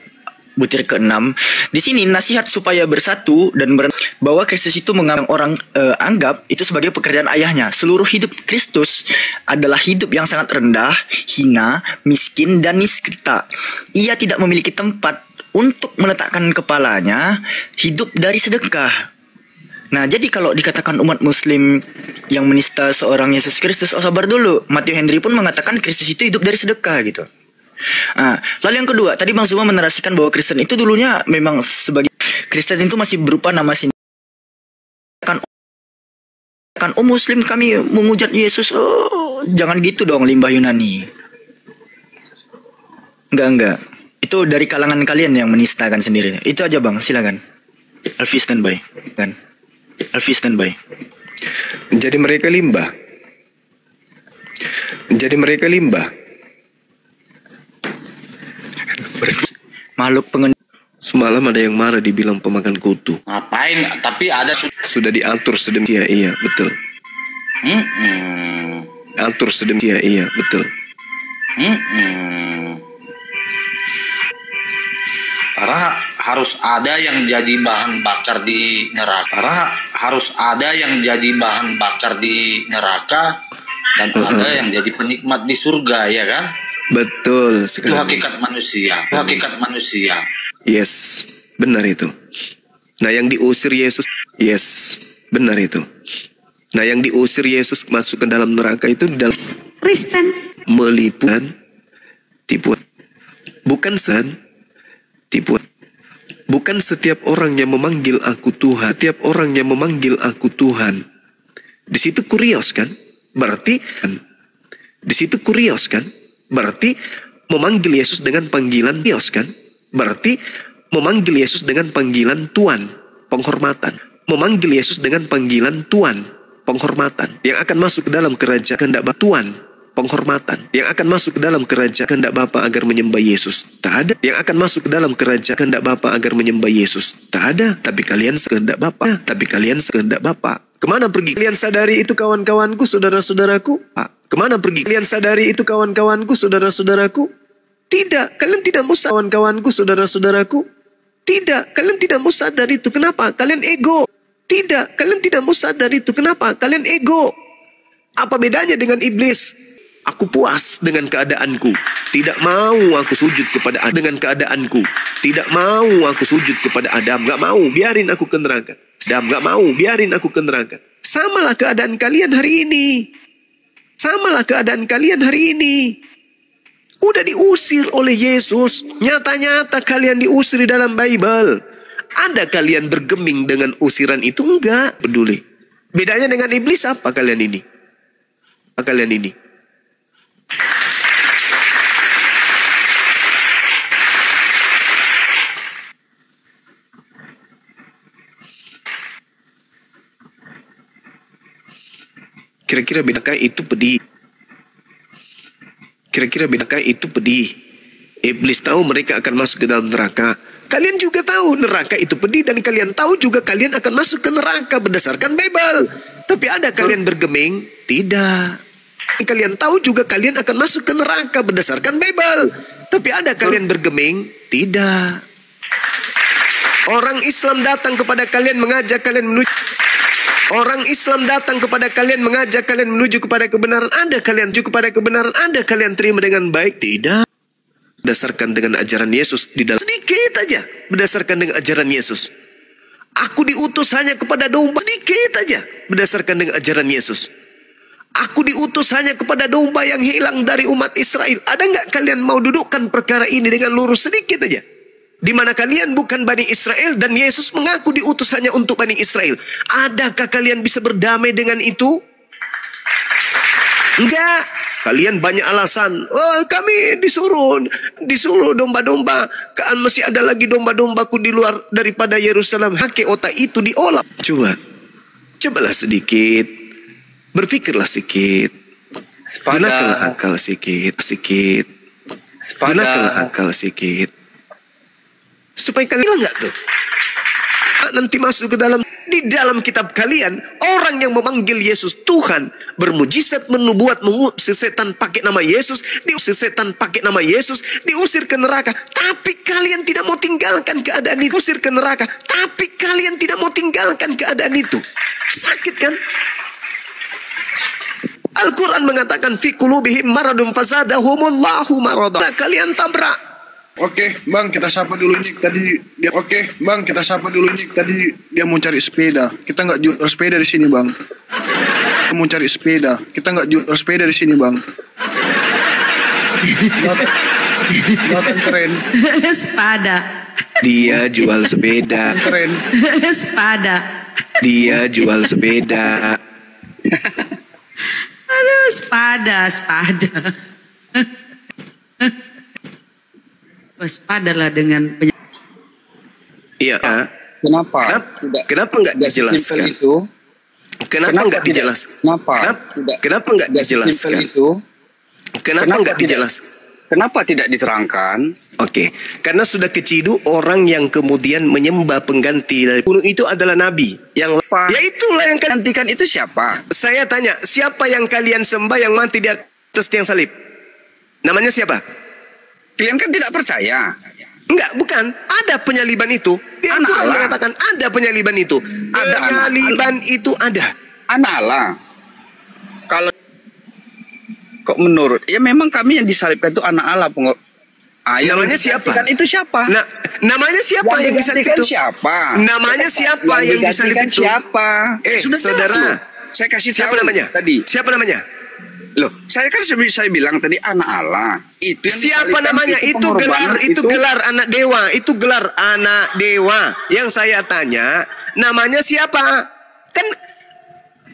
butir ke-6. Di sini nasihat supaya bersatu dan bahwa Kristus itu menganggap orang anggap itu sebagai pekerjaan ayahnya. Seluruh hidup Kristus adalah hidup yang sangat rendah, hina, miskin dan niscaya. Ia tidak memiliki tempat untuk meletakkan kepalanya, hidup dari sedekah. Nah, jadi kalau dikatakan umat muslim yang menista seorang Yesus Kristus, oh sabar dulu. Matthew Henry pun mengatakan Kristus itu hidup dari sedekah gitu. Nah, lalu yang kedua, tadi Bang Zuma menarasikan bahwa Kristen itu dulunya memang sebagai Kristen itu masih berupa nama sini. Kan muslim kami menghujat Yesus. Oh, jangan gitu dong limbah Yunani. Enggak. Itu dari kalangan kalian yang menistakan sendiri. Itu aja Bang, silakan. Alfi standby. Kan. Alfi standby. Jadi mereka limbah. Makhluk pengen. Semalam ada yang marah dibilang pemakan kutu. Ngapain? Tapi ada Sudah diatur sedemikian. Iya, betul. Atur sedemikian. Iya, betul. Karena harus ada yang jadi bahan bakar di neraka. Dan ada yang jadi penikmat di surga, ya kan? Betul sekali. Itu hakikat manusia. Yes, benar itu. Nah, yang diusir Yesus, yes, benar itu. Nah, yang diusir Yesus masuk ke dalam neraka itu di dalam Kristen melipukan tipuan. Bukan tipuan. Bukan setiap orang yang memanggil aku Tuhan. Di situ kurios kan? Berarti memanggil Yesus dengan panggilan Dios kan? Berarti memanggil Yesus dengan panggilan Tuhan, penghormatan. Memanggil Yesus dengan panggilan Tuhan, penghormatan. Yang akan masuk ke dalam kerajaan kehendak Tuhan, penghormatan. Yang akan masuk ke dalam kerajaan kehendak Bapa agar menyembah Yesus. Tak ada. Yang akan masuk ke dalam kerajaan kehendak Bapa agar menyembah Yesus. Tak ada. Tapi kalian kehendak Bapa. Kemana pergi? Kalian sadari itu kawan-kawanku, saudara-saudaraku? Kemana pergi? Kalian sadari itu kawan-kawanku, saudara-saudaraku? Tidak, kalian tidak mau kawan-kawanku, saudara-saudaraku. Tidak, kalian tidak mau sadar itu. Kenapa? Kalian ego. Tidak, kalian tidak mau sadar itu. Kenapa? Kalian ego. Apa bedanya dengan iblis? Aku puas dengan keadaanku. Tidak mau aku sujud kepada Adam dengan keadaanku. Tidak mau aku sujud kepada Adam. Gak mau, biarin aku ke neraka. Adam gak mau, biarin aku ke neraka. Samalah keadaan kalian hari ini. Udah diusir oleh Yesus. Nyata-nyata kalian diusir di dalam Bible. Ada kalian bergeming dengan usiran itu? Enggak peduli. Bedanya dengan iblis apa kalian ini? Kira-kira bedakah itu pedih? Iblis tahu mereka akan masuk ke dalam neraka. Kalian juga tahu neraka itu pedih dan kalian tahu juga kalian akan masuk ke neraka berdasarkan Bible. Tapi ada kalian bergeming? Tidak. Kalian tahu juga kalian akan masuk ke neraka berdasarkan Bible. Tapi ada kalian bergeming? Tidak. Orang Islam datang kepada kalian mengajak kalian menuju kepada kebenaran. Ada kalian terima dengan baik? Tidak. Berdasarkan dengan ajaran Yesus di dalam sedikit aja. Berdasarkan dengan ajaran Yesus. Aku diutus hanya kepada domba. Sedikit aja. Berdasarkan dengan ajaran Yesus. Aku diutus hanya kepada domba yang hilang dari umat Israel. Ada nggak kalian mau dudukkan perkara ini dengan lurus sedikit aja? Di mana kalian bukan Bani Israel dan Yesus mengaku diutus hanya untuk Bani Israel. Adakah kalian bisa berdamai dengan itu? Enggak. Kalian banyak alasan. Oh, kami disuruh domba-domba. Kan masih ada lagi domba-dombaku di luar daripada Yerusalem. Hake otak itu diolah. Cobalah sedikit. Berpikirlah sedikit. Gunakanlah akal sedikit. Gunakanlah akal sedikit. supaya kalian nggak tuh nanti masuk ke dalam di dalam kitab kalian orang yang memanggil Yesus Tuhan, bermujizat, menubuat, mengusir setan pakai nama Yesus, diusir ke neraka. Tapi kalian tidak mau tinggalkan keadaan itu. Usir ke neraka. Tapi kalian tidak mau tinggalkan keadaan itu. Sakit kan? Al-Quran mengatakan fi qulubihim maradun fazadahumullahu marada. Kalian tabrak. Oke, Bang, kita sapa dulu ini tadi dia. Oke, Bang, kita sapa dulu ini tadi dia mau cari sepeda. Kita nggak jual sepeda di sini, Bang. Kita mau cari sepeda. Kita nggak jual sepeda di sini, Bang. Buatan keren. Sepada. Dia jual sepeda. Keren. Sepada. Dia jual sepeda. Aduh, sepada. Waspadalah dengan Iya. Kenapa nggak dijelaskan? Kenapa nggak dijelaskan? Kenapa nggak dijelaskan? Kenapa nggak dijelaskan? Kenapa tidak diterangkan? Oke, karena sudah keciduk orang yang kemudian menyembah pengganti dari gunung itu adalah nabi. Yang ya itulah yang gantikan itu siapa? Saya tanya, siapa yang kalian sembah yang mati di atas tiang salib? Namanya siapa? Kalian kan tidak percaya. Enggak, bukan. Ada penyaliban itu. Al-Quran mengatakan ada penyaliban itu. Penyaliban itu ada. Anak Allah. Kalau kok menurut, ya memang kami yang disalibkan itu anak Allah. Namanya siapa? Itu siapa? Namanya siapa yang disalib itu? Siapa? Namanya siapa yang disalib itu? Siapa? Sudah saudara. Saya kasih siapa tahu namanya? Tadi. Siapa namanya? Loh, saya kan saya bilang tadi anak Allah. Itu siapa namanya? Itu gelar anak dewa. Itu gelar anak dewa. Yang saya tanya, namanya siapa? Kan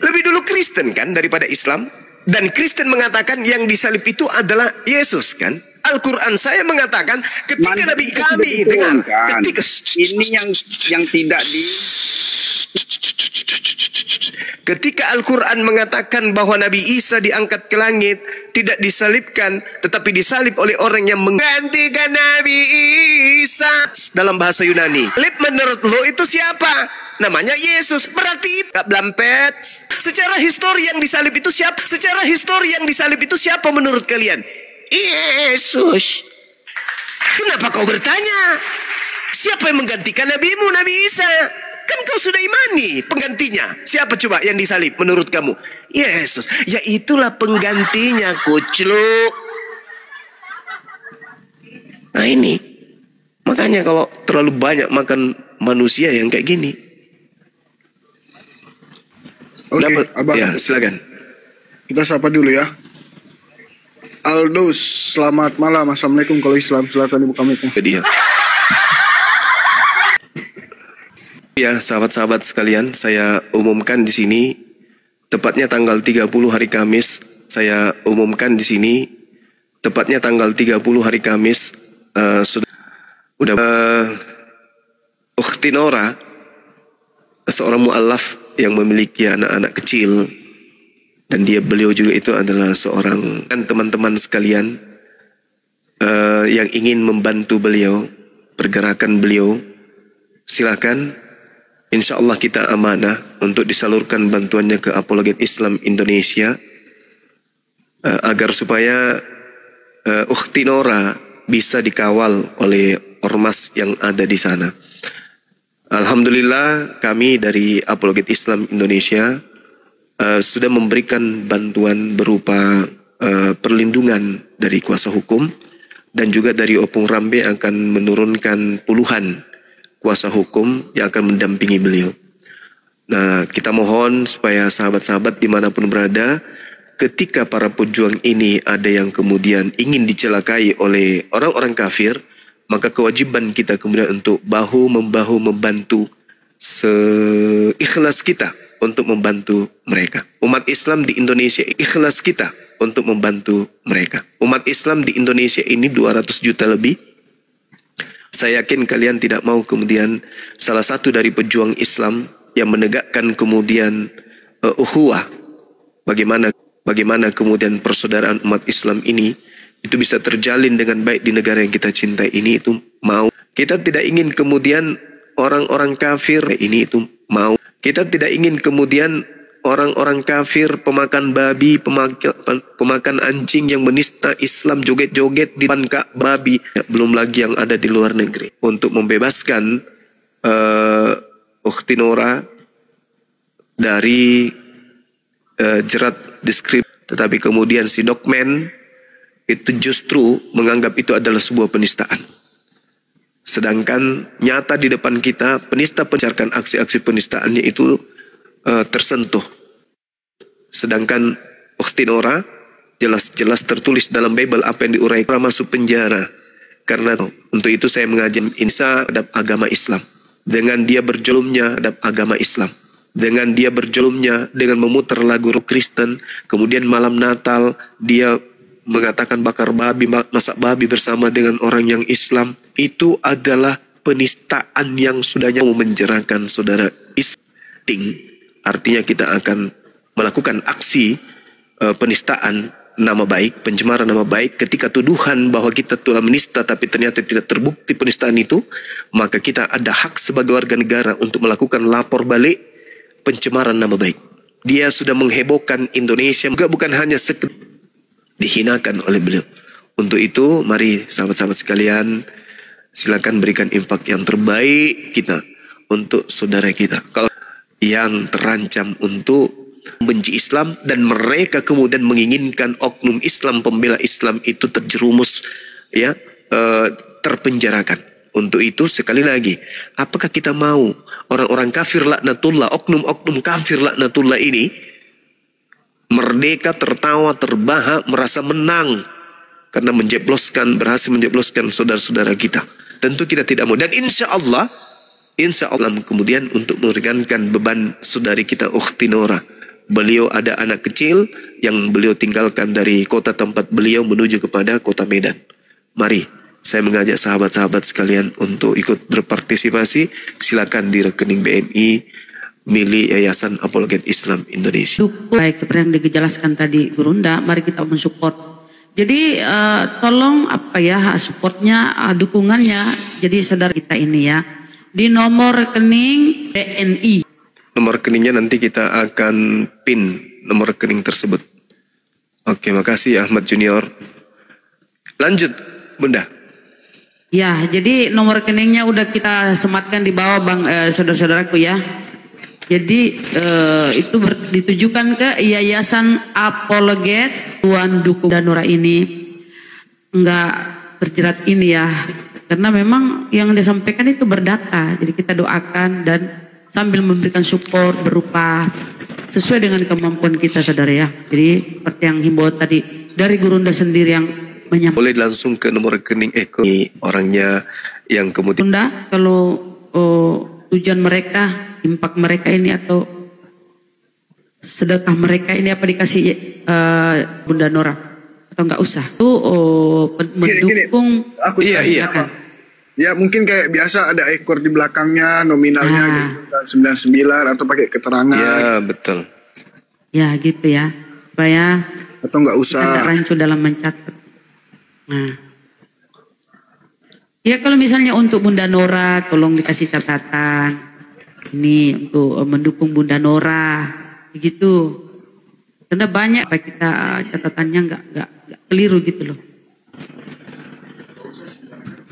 lebih dulu Kristen kan daripada Islam. Dan Kristen mengatakan yang disalib itu adalah Yesus kan. Al-Quran saya mengatakan ketika Nabi kami dengar ketika ini yang tidak di ketika Al-Quran mengatakan bahwa Nabi Isa diangkat ke langit, tidak disalibkan, tetapi disalib oleh orang yang menggantikan Nabi Isa. Dalam bahasa Yunani, menurut lo itu siapa? Namanya Yesus. Berarti blampet. Secara histori yang disalib itu siapa? Secara histori yang disalib itu siapa menurut kalian? Yesus. Kenapa kau bertanya? Siapa yang menggantikan nabimu, Nabi Isa? Kan kau sudah imani penggantinya. Siapa coba yang disalib menurut kamu? Yesus. Ya itulah penggantinya, kucluk. Nah ini. Makanya kalau terlalu banyak makan manusia yang kayak gini. Oke, Abang. Ya, silakan. Kita sapa dulu ya. Aldus, selamat malam. Assalamualaikum. Kalau Islam, silakan dibuka mic-nya. Dia. Ya, sahabat-sahabat sekalian, saya umumkan di sini tepatnya tanggal 30 hari Kamis. Saya umumkan di sini tepatnya tanggal 30 hari Kamis Ukhti Nora, seorang mu'alaf yang memiliki anak-anak kecil, dan beliau juga itu adalah seorang dan teman-teman sekalian yang ingin membantu beliau, pergerakan beliau, silakan. Insya Allah kita amanah untuk disalurkan bantuannya ke Apologet Islam Indonesia agar supaya Ukhti Nora bisa dikawal oleh ormas yang ada di sana. Alhamdulillah kami dari Apologet Islam Indonesia sudah memberikan bantuan berupa perlindungan dari kuasa hukum, dan juga dari Opung Rambe akan menurunkan puluhan kuasa hukum yang akan mendampingi beliau. Nah, kita mohon supaya sahabat-sahabat dimanapun berada, ketika para pejuang ini ada yang kemudian ingin dicelakai oleh orang-orang kafir, maka kewajiban kita kemudian untuk bahu-membahu membantu seikhlas kita untuk membantu mereka. Umat Islam di Indonesia, ikhlas kita untuk membantu mereka. Umat Islam di Indonesia ini 200 juta lebih. Saya yakin kalian tidak mau kemudian salah satu dari pejuang Islam yang menegakkan kemudian ukhuwah, bagaimana kemudian persaudaraan umat Islam ini itu bisa terjalin dengan baik di negara yang kita cintai ini, itu mau Kita tidak ingin kemudian orang-orang kafir ini itu mau. Kita tidak ingin kemudian orang-orang kafir, pemakan babi, pemakan anjing yang menista Islam, joget-joget di depan babi, belum lagi yang ada di luar negeri. Untuk membebaskan Ukhti Nora dari jerat deskripsi, tetapi kemudian si Dokmen itu justru menganggap itu adalah sebuah penistaan. Sedangkan nyata di depan kita penista pencarkan aksi-aksi penistaannya itu tersentuh. Sedangkan Ukhti Nora jelas-jelas tertulis dalam Bible apa yang diuraikan, masuk penjara. Karena untuk itu saya mengajak Insa terhadap agama Islam. Dengan dia berjulumnya terhadap agama Islam. Dengan dia berjulumnya dengan memutar lagu rock Kristen. Kemudian malam Natal dia mengatakan bakar babi, masak babi bersama dengan orang yang Islam. Itu adalah penistaan yang sudahnya menjerahkan saudara Isting. Artinya kita akan melakukan aksi penistaan nama baik, pencemaran nama baik. Ketika tuduhan bahwa kita telah menista tapi ternyata tidak terbukti penistaan itu, maka kita ada hak sebagai warga negara untuk melakukan lapor balik pencemaran nama baik. Dia sudah menghebohkan Indonesia, bukan hanya dihinakan oleh beliau. Untuk itu mari sahabat-sahabat sekalian, silakan berikan impak yang terbaik kita untuk saudara kita. Kalau yang terancam untuk membenci Islam dan mereka kemudian menginginkan oknum Islam, pembela Islam itu terjerumus, ya, terpenjarakan. Untuk itu sekali lagi, apakah kita mau orang-orang kafir laknatullah, oknum-oknum kafir laknatullah ini merdeka, tertawa, terbahak, merasa menang karena berhasil menjebloskan saudara-saudara kita? Tentu kita tidak mau. Dan insya Allah kemudian untuk meringankan beban saudari kita Ukhti Nora. Beliau ada anak kecil yang beliau tinggalkan dari kota tempat beliau menuju kepada kota Medan. Mari saya mengajak sahabat-sahabat sekalian untuk ikut berpartisipasi. Silakan di rekening BNI milik Yayasan Apologet Islam Indonesia. Baik, seperti yang dijelaskan tadi Gurunda, mari kita mensupport. Jadi tolong supportnya, dukungannya. Jadi saudara kita ini ya, di nomor rekening BNI. Nomor rekeningnya nanti kita akan pin nomor rekening tersebut. Oke, makasih Ahmad Junior. Lanjut, Bunda. Ya, jadi nomor rekeningnya udah kita sematkan di bawah saudara-saudaraku ya. Jadi itu ditujukan ke Yayasan Apologet. Tuan dukung Danura ini enggak terjerat ini ya, karena memang yang disampaikan itu berdata. Jadi kita doakan dan sambil memberikan support berupa sesuai dengan kemampuan kita saudara ya. Jadi seperti yang himbau tadi dari Gurunda sendiri yang menyampaikan. Boleh langsung ke nomor rekening orangnya yang kemudian. Bunda, kalau tujuan mereka, impak mereka ini atau sedekah mereka ini apa dikasih Bunda Nora atau enggak usah? Tuh mendukung. Aku iya. Ya mungkin kayak biasa ada ekor di belakangnya nominalnya gitu, 99 atau pakai keterangan. Ya betul. Ya gitu ya, supaya atau enggak usah. Tidak rancu dalam mencatat. Nah, ya kalau misalnya untuk Bunda Nora, tolong dikasih catatan ini untuk mendukung Bunda Nora, begitu. Karena banyak kita catatannya nggak keliru gitu loh.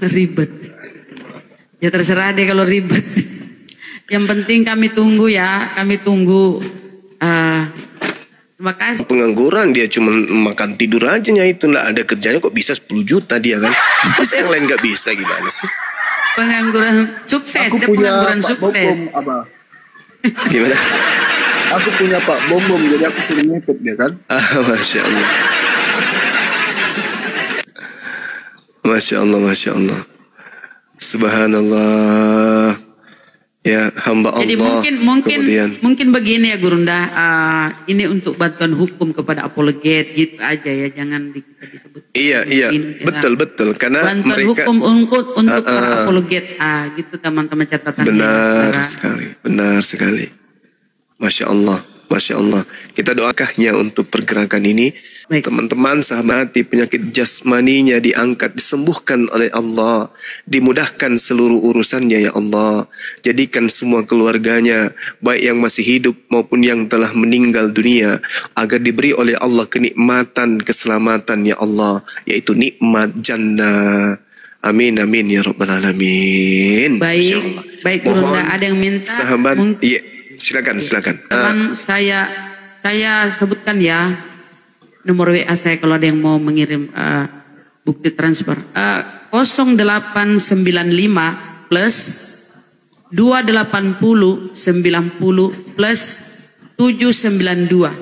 Ribet. Ya terserah deh kalau ribet. Yang penting kami tunggu ya, kami tunggu. Terima kasih. Pengangguran dia cuma makan tidur aja itu, nggak ada kerjanya kok bisa 10 juta dia kan. Masa yang lain nggak bisa, gimana sih? Pengangguran sukses, aku dia punya pengangguran Pak sukses. Bom, apa? Gimana? Aku punya Pak Bom, jadi aku sering ngikut dia kan. Masya Allah. Masya Allah, Masya Allah. Subhanallah. Ya hamba Allah. Jadi mungkin begini ya Gurunda, ini untuk bantuan hukum kepada apologet gitu aja ya, jangan kita disebut. Iya, betul karena bantuan mereka hukum untuk para apologet, gitu teman-teman catatan. Benar sekali. Masya Allah. Masya Allah. Kita doakannya untuk pergerakan ini. Teman-teman sahabat, penyakit jasmaninya diangkat, disembuhkan oleh Allah, dimudahkan seluruh urusannya ya Allah. Jadikan semua keluarganya, baik yang masih hidup maupun yang telah meninggal dunia, agar diberi oleh Allah kenikmatan, keselamatan ya Allah, yaitu nikmat jannah. Amin amin ya rabbal alamin. Baik Gurunda, ada yang minta sahabat. Iya, silakan. Teman saya sebutkan ya nomor WA saya kalau ada yang mau mengirim bukti transfer. 0895 plus 280 90 plus 792.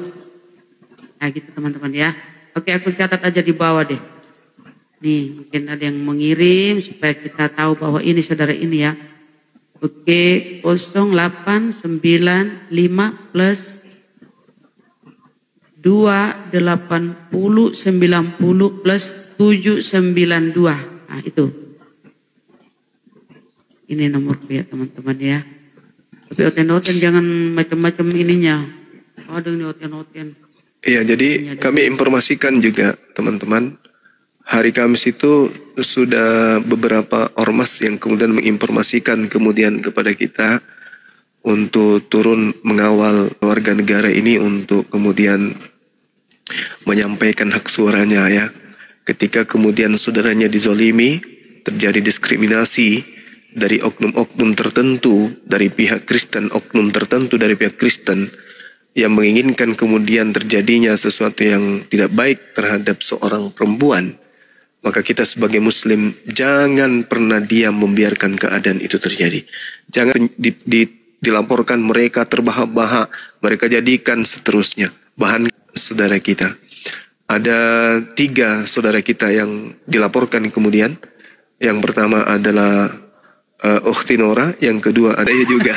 Nah gitu teman-teman ya. Oke, aku catat aja di bawah deh. Nih mungkin ada yang mengirim supaya kita tahu bahwa ini saudara ini ya. Oke, 0895 plus 280 90 plus 792. Nah itu. Ini nomorku ya teman-teman ya. Tapi oten-oten jangan macam-macam ininya. Aduh ini oten-oten. Iya, jadi kami informasikan juga teman-teman. Hari Kamis itu sudah beberapa ormas yang kemudian menginformasikan kemudian kepada kita untuk turun mengawal warga negara ini untuk kemudian menyampaikan hak suaranya ya. Ketika kemudian saudaranya dizolimi, terjadi diskriminasi dari oknum-oknum tertentu, dari pihak Kristen, oknum tertentu dari pihak Kristen yang menginginkan kemudian terjadinya sesuatu yang tidak baik terhadap seorang perempuan, maka kita sebagai muslim jangan pernah diam membiarkan keadaan itu terjadi. Jangan dilaporkan mereka terbahak-bahak, mereka jadikan seterusnya bahan saudara kita. Ada 3 saudara kita yang dilaporkan kemudian. Yang pertama adalah Ukhti Nora, yang kedua ada juga.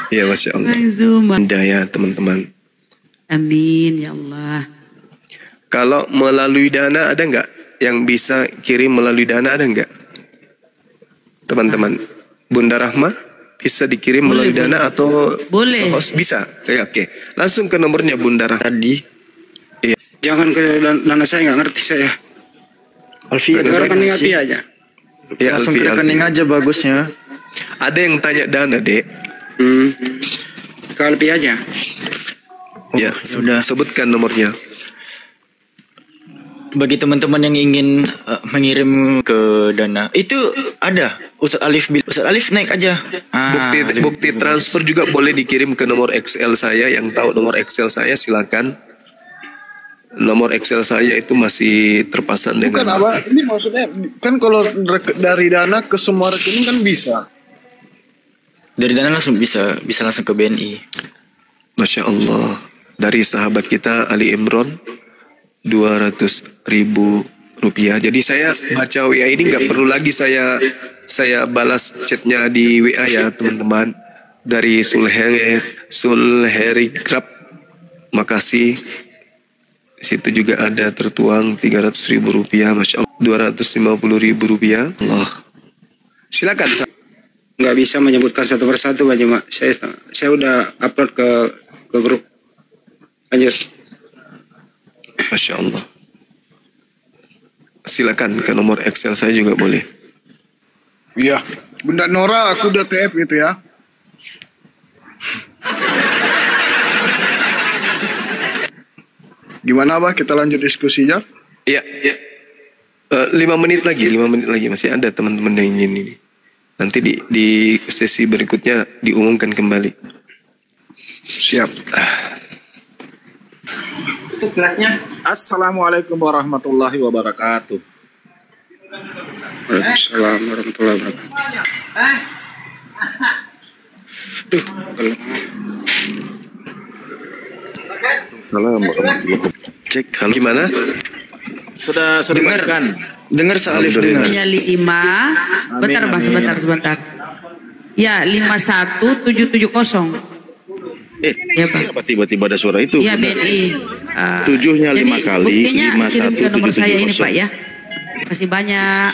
Ya Masya Allah. Indah ya teman-teman. Amin ya Allah. Kalau melalui Dana ada nggak? Yang bisa kirim melalui Dana ada nggak? Teman-teman. Bunda Rahma bisa dikirim melalui Dana atau boleh? Bisa. Ya, oke. Langsung ke nomornya Bunda Rahma. Tadi. Iya. Jangan ke Dana, saya nggak ngerti saya. Alfi, ke rekening Alfi aja. Ya, langsung ke rekening aja bagusnya. Ada yang tanya Dana, Dek. Ke Alfi aja. Ya, sudah. Sebutkan nomornya. Bagi teman-teman yang ingin mengirim ke Dana, itu ada Ustadz Alif naik aja. Bukti transfer juga boleh dikirim ke nomor Excel saya. Yang tahu nomor Excel saya silakan. Nomor Excel saya itu masih terpasang dengan. Bukan apa? Ini maksudnya kan kalau dari Dana ke semua rekening kan bisa. Dari Dana langsung bisa langsung ke BNI. Masya Allah. Dari sahabat kita Ali Imron 200.000 rupiah. Jadi saya baca WA ini nggak perlu lagi saya balas chatnya di WA ya teman-teman. Dari Sulherikrab, makasih. Di situ juga ada tertuang 300.000 rupiah, Masya Allah. 250.000 rupiah. Allah. Silakan. Nggak bisa menyebutkan satu persatu Pak Juma. Saya udah upload ke grup. Lanjut. Masya Allah. Silakan ke nomor Excel saya juga boleh. Iya, Bunda Nora, aku udah TF itu ya. Gimana Bah, kita lanjut diskusinya? Iya. 5 menit lagi masih ada teman-teman yang ingin ini. Nanti di sesi berikutnya diumumkan kembali. Siap. Itu kelasnya. Assalamualaikum warahmatullahi wabarakatuh. Waalaikumsalam warahmatullahi wabarakatuh. Duh, Cek, halo. Gimana? Sudah dengar Salif dengar. Punya 5. Bentar Bang, sebentar. Ya, 51770. Ya, Pak. Tiba-tiba ada suara itu. Iya, BNI. 7-nya 5 kali, buktinya kirim ke nomor saya ini 5170. Pak ya. Kasih banyak.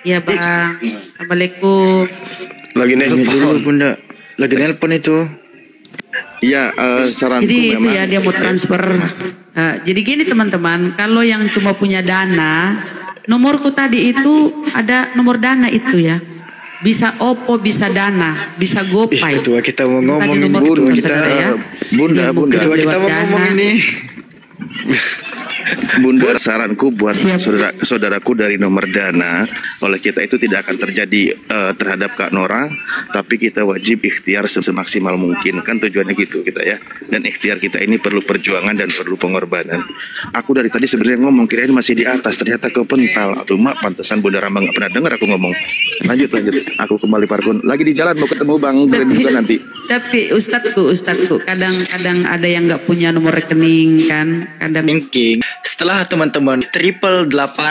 Ya Bang. Assalamualaikum. Lagi nelpon dulu Bunda. Lagi nelpon itu. Iya, saranku Jadi itu memang ya dia mau transfer. Jadi gini teman-teman, kalau yang cuma punya dana, nomorku tadi itu ada nomor dana itu ya. Bisa Oppo, bisa Dana, bisa GoPay. Itu kita mau ngomongin Bunda, Bunda. Kita mau ngomong ini. Bunda, saranku buat saudaraku dari nomor Dana, oleh kita itu tidak akan terjadi terhadap Kak Nora, tapi kita wajib ikhtiar semaksimal mungkin, kan tujuannya gitu kita ya. Dan ikhtiar kita ini perlu perjuangan dan perlu pengorbanan. Aku dari tadi sebenarnya ngomong kirain masih di atas, ternyata kepental. Aduh mak, pantesan Bunda Rama nggak pernah dengar aku ngomong. Lanjut. Aku kembali Parkun. Lagi di jalan mau ketemu Bang Glenn juga nanti. Tapi ustadku, kadang-kadang ada yang nggak punya nomor rekening kan, kadang. Banking. Setelah teman-teman 881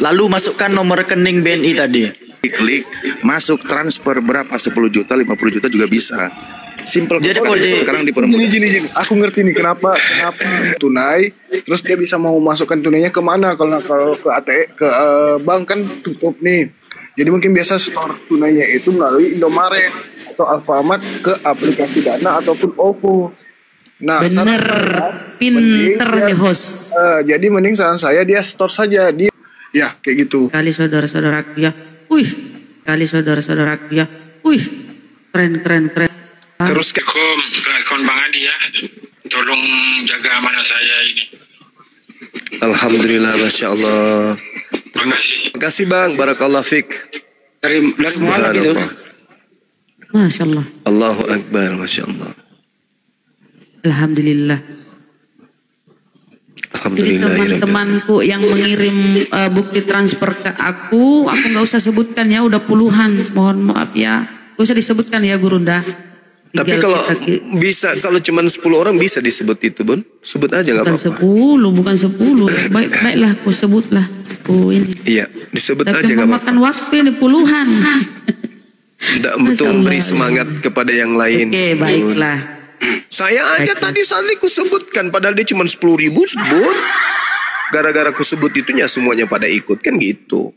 lalu masukkan nomor rekening BNI tadi. Klik masuk transfer berapa 10 juta 50 juta juga bisa. Simple. Jadi sekarang dipermudah. Gini. Aku ngerti nih kenapa tunai. Terus dia bisa mau masukkan tunainya kemana? Kalau ke ATM ke bank kan tutup nih. Jadi mungkin biasa store tunainya itu melalui Indomaret atau Alfamart ke aplikasi Dana ataupun OVO. Nah, bener, pinter nih host. Jadi mending saran saya dia store saja di, ya kayak gitu. Kali saudara-saudaraku ya, keren. Terus akun Bang Adi ya, tolong jaga amanah saya ini. Alhamdulillah, Masya Allah. Terima kasih Bang, Barakallah Fik. Dari mana gitu? Masya Allah. Allahu Akbar, Masya Allah. Alhamdulillah. Jadi teman-temanku yang mengirim bukti transfer ke aku nggak usah sebutkan ya, udah puluhan. Mohon maaf ya, nggak usah disebutkan ya Gurunda. Tapi kalau bisa, kalau cuma 10 orang bisa disebut itu Bun, sebut aja nggak apa-apa. Bukan 10. Baiklah, aku sebutlah. Ini. Iya, disebut tapi aja nggak apa-apa. Makan waktu ini puluhan. Tidak untuk memberi semangat kepada yang lain. Oke, baiklah. Saya aja tadi Sali ku sebutkan, padahal dia cuma 10.000 sebut. Gara-gara ku sebut itunya semuanya pada ikut kan gitu.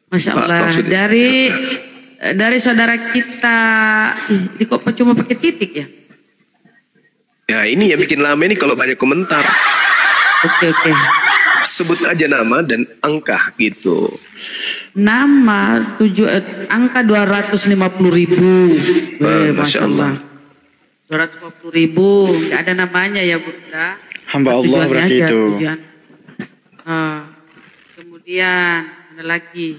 Masya Allah. Dari saudara kita, kok cuma pakai titik ya? Ya ini yang bikin lama ini kalau banyak komentar. Oke. Sebut aja nama dan angka gitu. Nama angka 250.000. Masya Allah. 250.000, nggak ada namanya ya Bunda. Hamba Allah berarti itu. Kemudian ada lagi.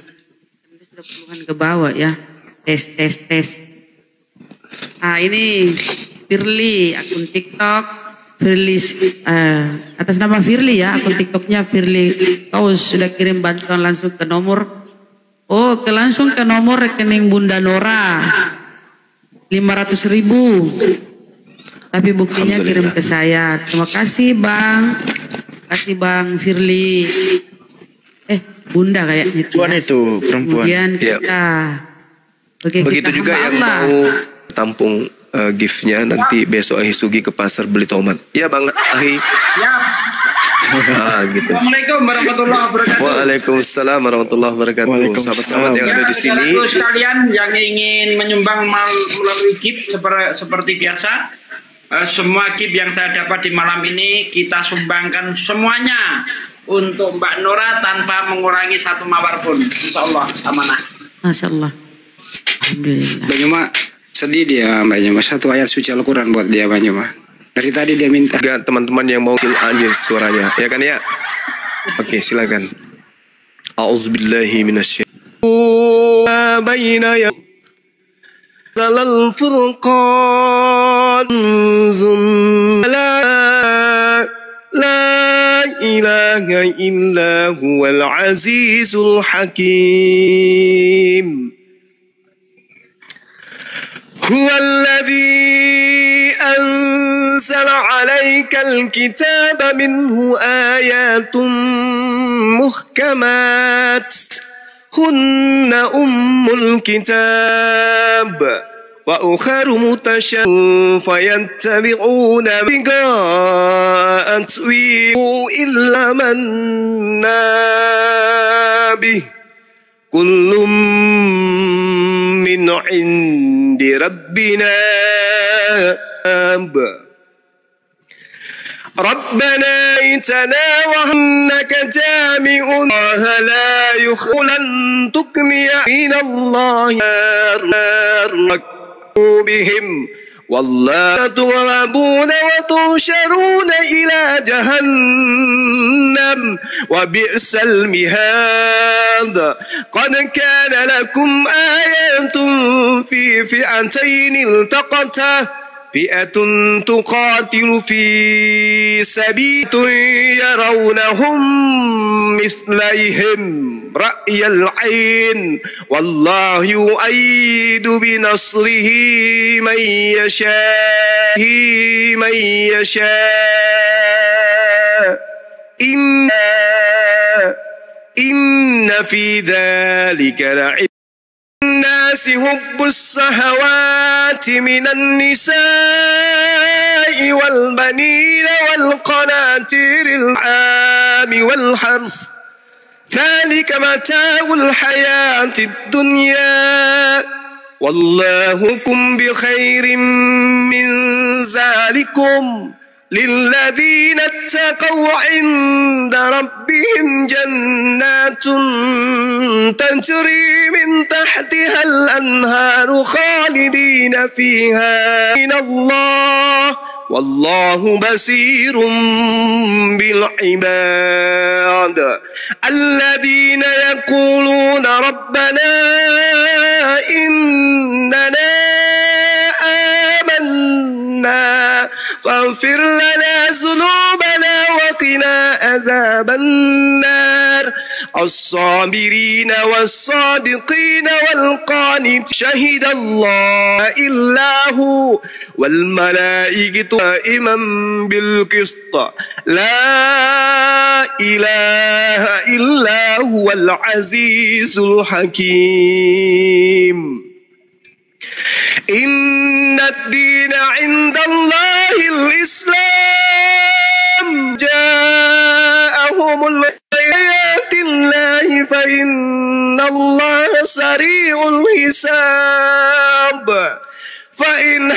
Ini sudah puluhan ke bawah ya. Tes. Ini Firly, akun TikTok. Firly, atas nama Firly ya, akun TikToknya Firly. Kau sudah kirim bantuan langsung ke nomor. Langsung ke nomor rekening Bunda Nora. 500.000. Tapi buktinya kirim ke saya. Terima kasih Bang. Terima kasih Bang Firly. Bunda kayaknya. Tuan itu perempuan. Kemudian kita. Begitu juga yang mau tampung giftnya nanti besok Ahi Sugi ke pasar beli tomat. Iya Bang Ahi. Ya. Gitu. Assalamualaikum warahmatullahi wabarakatuh. Waalaikumsalam warahmatullahi wabarakatuh. Sahabat-sahabat yang ada di sini. Saudaraku sekalian yang ingin menyumbang melalui gift seperti biasa, semua gift yang saya dapat di malam ini kita sumbangkan semuanya untuk Mbak Nora tanpa mengurangi satu mawar pun. Insya Allah amanah. Masya Allah. Alhamdulillah. Mbak Nyuma sedih dia, Mbak Nyuma, satu ayat suci Al-Quran buat dia Mbak Nyuma. Dari tadi dia minta. Enggak, teman-teman yang mau anjir suaranya, ya kan ya? Oke, silakan. A'udzubillahi minasyaitonir baina ya zalal furqan la ilaha illa huwal azizul hakim. هو الذي أنزل عليك الكتاب منه آيات محكمات هن أم الكتاب وأخر متشابهات فيتبعون ابتغاء تأويله إلا من به kullum min 'indi rabbina Rabbana itana wa innaka jami'un la yukhlan tukmiya minallahi bihim والله تغربون وتحشرون إلى جهنم وبئس المهاد قد كان لكم آية في فئتين التقتا فئة تقاتل في سبيل يرونهم مثليهم رأي العين والله يؤيد بنصره من يشاء إن في ذلك لعبرة الناس حب الشهوات من النساء والبنين والقناطير الأنعام والحرث ذلك متاع الحياة الدنيا والله كن بخير من ذلكم للذين اتقوا عند ربهم جنات تجري من تحتها الأنهار خالدين فيها من الله والله بصير بالعباد الذين يقولون ربنا إننا آمنا فاغفر لنا ذنوبنا وقنا عذاب النار الصابرين والصادقين والقانتين شهد الله إلا هو والملائكة قائما بالقسط لا إله إلا هو العزيز الحكيم إن الدين عند الله الإسلام جاءهم الآيات الله فإن الله سريع الحساب فإن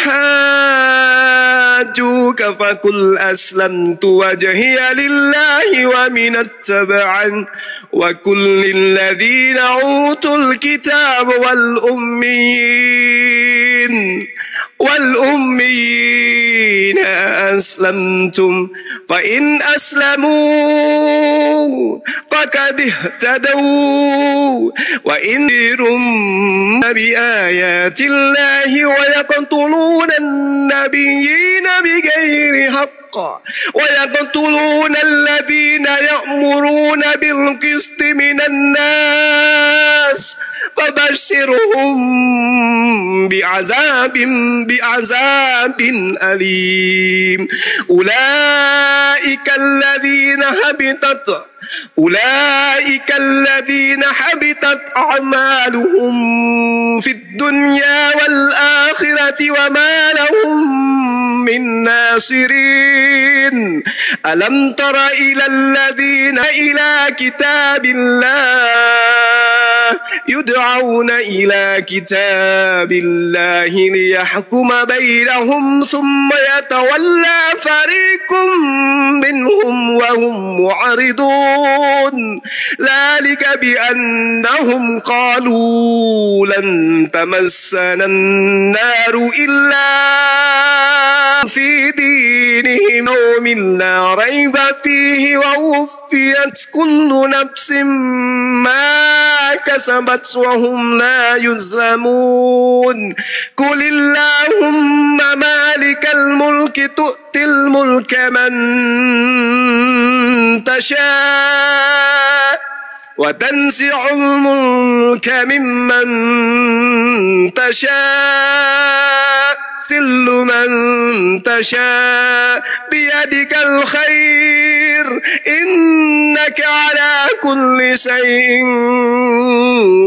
حاجوك فقل أسلمت وجهي لله ومن اتبعني وقل للذين أوتوا الكتاب والأميين أسلمتم فإن أسلموا فقد اهتدوا وإن بآيات الله ويقتلون النبيين بغير حق ويقتلون الذين يأمرون بالقسط من الناس فبشرهم بعذاب أليم أولئك الذين حبطت أعمالهم في الدنيا والآخرة وما لهم من ناصرين ألم تر إلى كتاب الله يدعون إلى كتاب الله ليحكم بينهم ثم يتولى فريق منهم وهم معرضون ذلك بأنهم قالوا لن تمسنا النار إلا في دينهم يوم لا ريب فيه ووفيت كل نفس ما كسبت وهم لا يظلمون قل اللهم مالك الملك تؤتي الملك من تشاء وتنزع الملك ممن تشاء تل من تشاء بيدك الخير إنك على كل شيء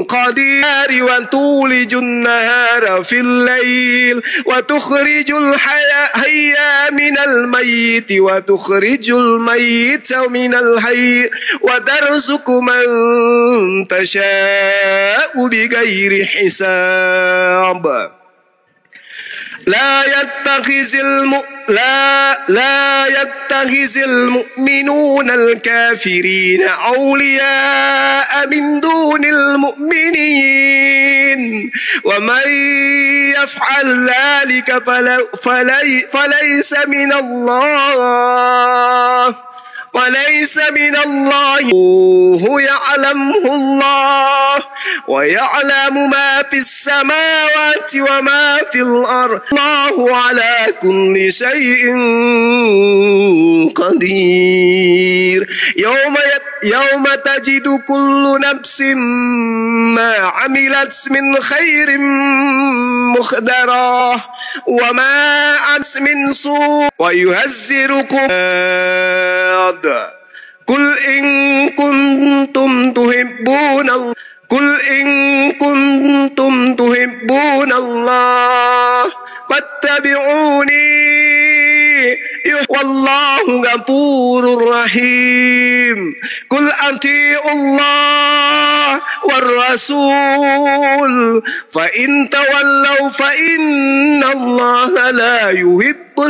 قدير وتولج النهار في الليل وتخرج الحي من الميت وتخرج الميت من الحي وترزق من تشاء بغير حساب لا يتخذ المؤمنون الكافرين أولياء من دون المؤمنين ومن يفعل ذلك فليس من الله هو يعلمه الله ويعلم ما في السماوات وما في الأرض الله على كل شيء قدير يوم تجد كل نفس ما عملت من خير مخدرا وما أمس من سوء ويهزركم قل إن كنتم تحبون الله فاتبعوني والله غفور رحيم قل أطيعوا الله والرسول فإن تولوا فإن الله لا يحب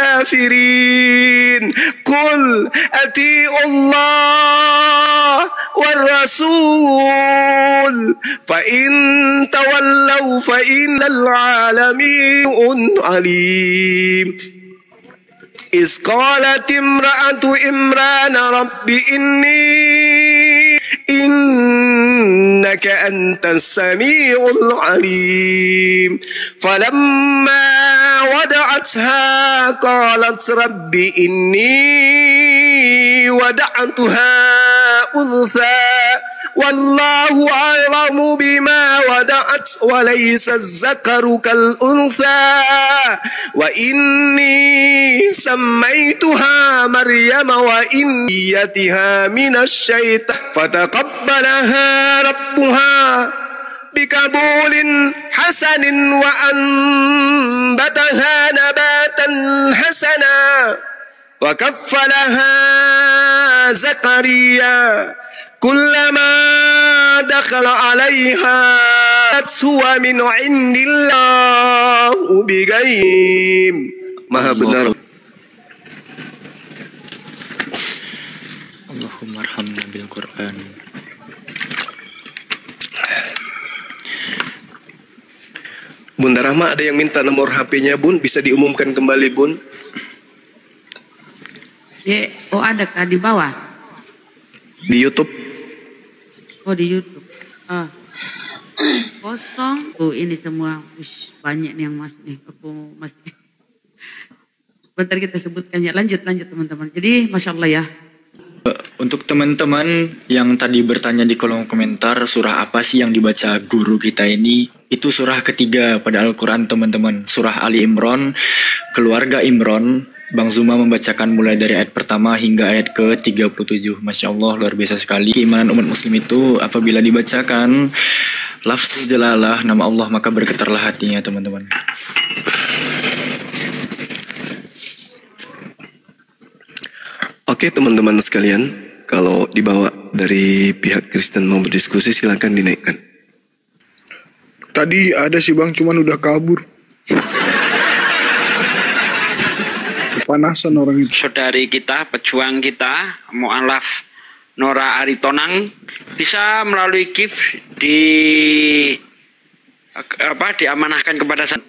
الكافرين قل أطيعوا الله والرسول فإن تولوا فإن العالمين عليم إذ قالت امرأة إمران رب إنك أنت السميع العليم فلما ودعتها قالت رب إني ودعتها أنثى والله أعلم بما ودعت وليس الذكر كالأنثى وإني سميتها مريم وإنيتها من الشيطان فتقبلها ربها بقبول حسن وأنبتها نباتا حسنا وكفلها زكريا كلما دخل عليها هو من عند الله بغيب Maha benar. Allahumma arhamna bil Quran. Bunda Rahma, ada yang minta nomor HP-nya, Bun, bisa diumumkan kembali, Bun? Ada kah di bawah? Di YouTube. Oh, di YouTube. Kosong. Ini semua banyak nih yang masuk nih. Aku masih. Bentar kita sebutkan ya. Lanjut teman-teman. Jadi Masya Allah ya. Untuk teman-teman yang tadi bertanya di kolom komentar surah apa sih yang dibaca guru kita ini, itu surah ketiga pada Al-Quran teman-teman, surah Ali Imran, keluarga Imran. Bang Zuma membacakan mulai dari ayat pertama hingga ayat ke-37. Masya Allah, luar biasa sekali. Keimanan umat muslim itu apabila dibacakan lafzul jalalah nama Allah, maka bergetarlah hatinya teman-teman. Oke teman-teman sekalian, kalau dibawa dari pihak Kristen mau berdiskusi silakan dinaikkan. Tadi ada sih Bang, cuman udah kabur. Kepanasan orang itu. Saudari kita, pejuang kita, Mu'alaf Nora Aritonang bisa melalui gift diamanahkan kepada saya.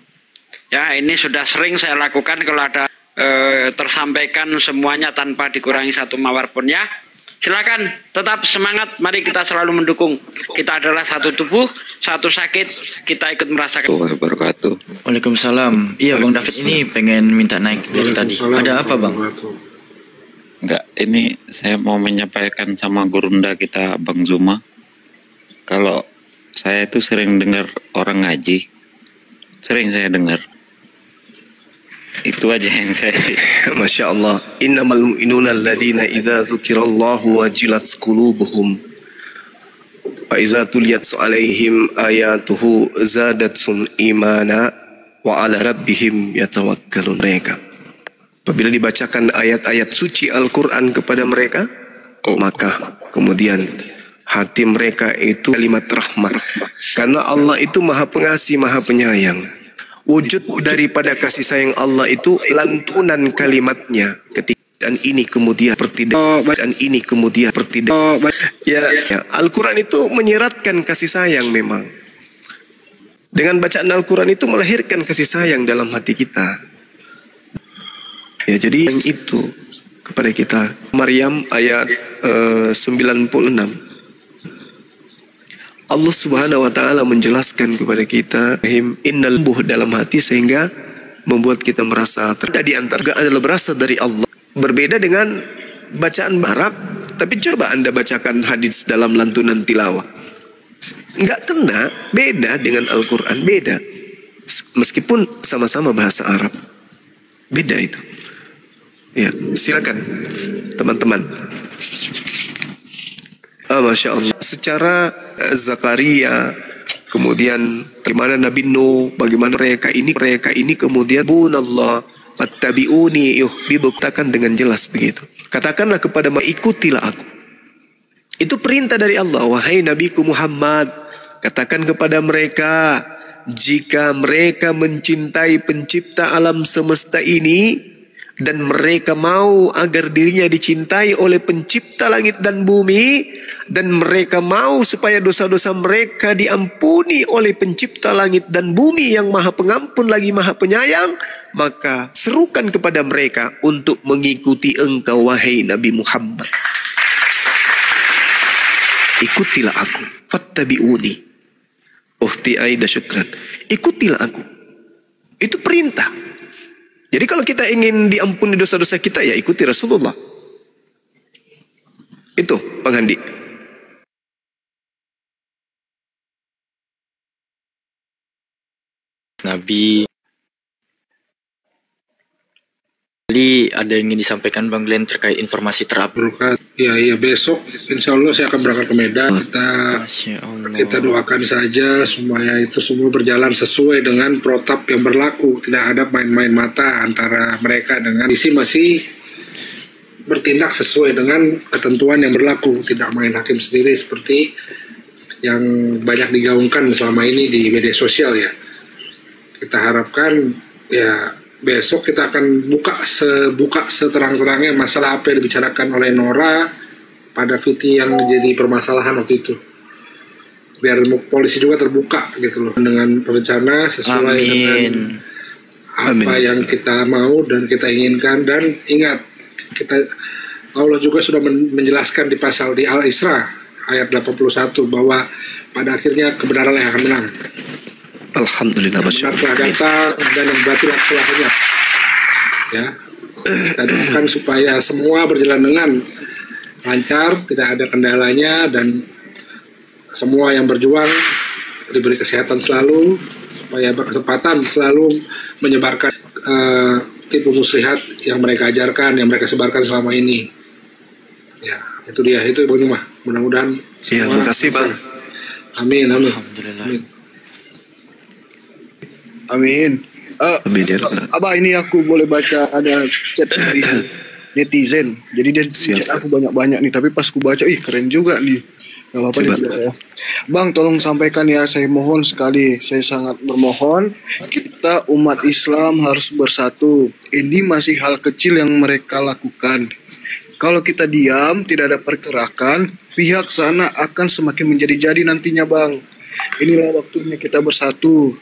Ya, ini sudah sering saya lakukan kalau ada tersampaikan semuanya tanpa dikurangi satu mawar pun ya. Silakan tetap semangat, mari kita selalu mendukung. Kita adalah satu tubuh, satu sakit, kita ikut merasakan. Waalaikumsalam. Iya Bang David ini pengen minta naik dari tadi. Ada apa Bang? Enggak, ini saya mau menyampaikan sama gurunda kita Bang Zuma. Kalau saya itu sering dengar orang ngaji, sering saya dengar. Itu aja yang saya. Masya Allah. Innamal mu'minuna alladhina idza dzukirallahu wajilat qulubuhum wa idza tuliyat alaihim ayatuhu zadatsum imana wa ala rabbihim yatawakkalun. Mereka apabila dibacakan ayat-ayat suci Al-Quran kepada mereka, maka kemudian hati mereka itu kalimat rahmat. Karena Allah itu maha pengasih, maha penyayang. Wujud daripada kasih sayang Allah itu lantunan kalimatnya ketika dan ini kemudian seperti ya Al-Quran itu menyeratkan kasih sayang memang. Dengan bacaan Al-Quran itu melahirkan kasih sayang dalam hati kita. Ya, jadi yang itu kepada kita. Maryam ayat 96. Allah Subhanahu wa taala menjelaskan kepada kita innal buh dalam hati sehingga membuat kita merasa di antara adalah berasal dari Allah. Berbeda dengan bacaan Arab, tapi coba Anda bacakan hadis dalam lantunan tilawah. Enggak kena, beda dengan Al-Qur'an, beda. Meskipun sama-sama bahasa Arab. Beda itu. Ya, silakan teman-teman. Masya Allah. Secara Zakaria, kemudian bagaimana Nabi Nuh, bagaimana mereka ini kemudian bunallah fattabi'uni yuhibbukum dengan jelas begitu. Katakanlah kepada mereka, ikutilah aku. Itu perintah dari Allah. Wahai Nabiku Muhammad, katakan kepada mereka, jika mereka mencintai pencipta alam semesta ini dan mereka mau agar dirinya dicintai oleh pencipta langit dan bumi, dan mereka mau supaya dosa-dosa mereka diampuni oleh pencipta langit dan bumi yang maha pengampun lagi maha penyayang, maka serukan kepada mereka untuk mengikuti engkau wahai Nabi Muhammad. Ikutilah aku. Fattabi'uni. Ukhti Aida syukran. Ikutilah aku. Itu perintah. Jadi kalau kita ingin diampuni dosa-dosa kita, ya ikuti Rasulullah. Itu Bang Handi. Nabi. Jadi ada yang ingin disampaikan Bang Glenn terkait informasi terupdate. Ya besok insya Allah saya akan berangkat ke Medan. Kita doakan saja semuanya itu semua berjalan sesuai dengan protap yang berlaku. Tidak ada main-main mata antara mereka dengan isi masih bertindak sesuai dengan ketentuan yang berlaku. Tidak main hakim sendiri seperti yang banyak digaungkan selama ini di media sosial ya. Kita harapkan ya besok kita akan buka seterang-terangnya masalah apa yang dibicarakan oleh Nora pada Viti yang menjadi permasalahan waktu itu. Biar polisi juga terbuka gitu loh dengan rencana sesuai dengan apa yang kita mau dan kita inginkan. Dan ingat, Allah juga sudah menjelaskan di pasal di Al-Isra ayat 81 bahwa pada akhirnya kebenaran yang akan menang. Alhamdulillah, Masya Allah. Dan yang batil telah lenyap. Ya, kita doakan supaya semua berjalan dengan lancar, tidak ada kendalanya, dan semua yang berjuang diberi kesehatan selalu, supaya berkesempatan selalu menyebarkan tipu muslihat yang mereka ajarkan, yang mereka sebarkan selama ini. Ya, itu dia, itu Bang Jumah. Mudah-mudahan. Ya, terima kasih Bang. Amin, amin. Alhamdulillah. Amin. Abah, ini aku boleh baca ada chat dari netizen. Jadi dia chat aku banyak-banyak nih. Tapi pas aku baca, keren juga nih. Gak apa-apa ya. Bang, tolong sampaikan ya. Saya mohon sekali. Saya sangat bermohon. Kita umat Islam harus bersatu. Ini masih hal kecil yang mereka lakukan. Kalau kita diam, tidak ada pergerakan, pihak sana akan semakin menjadi-jadi nantinya Bang. Inilah waktunya kita bersatu.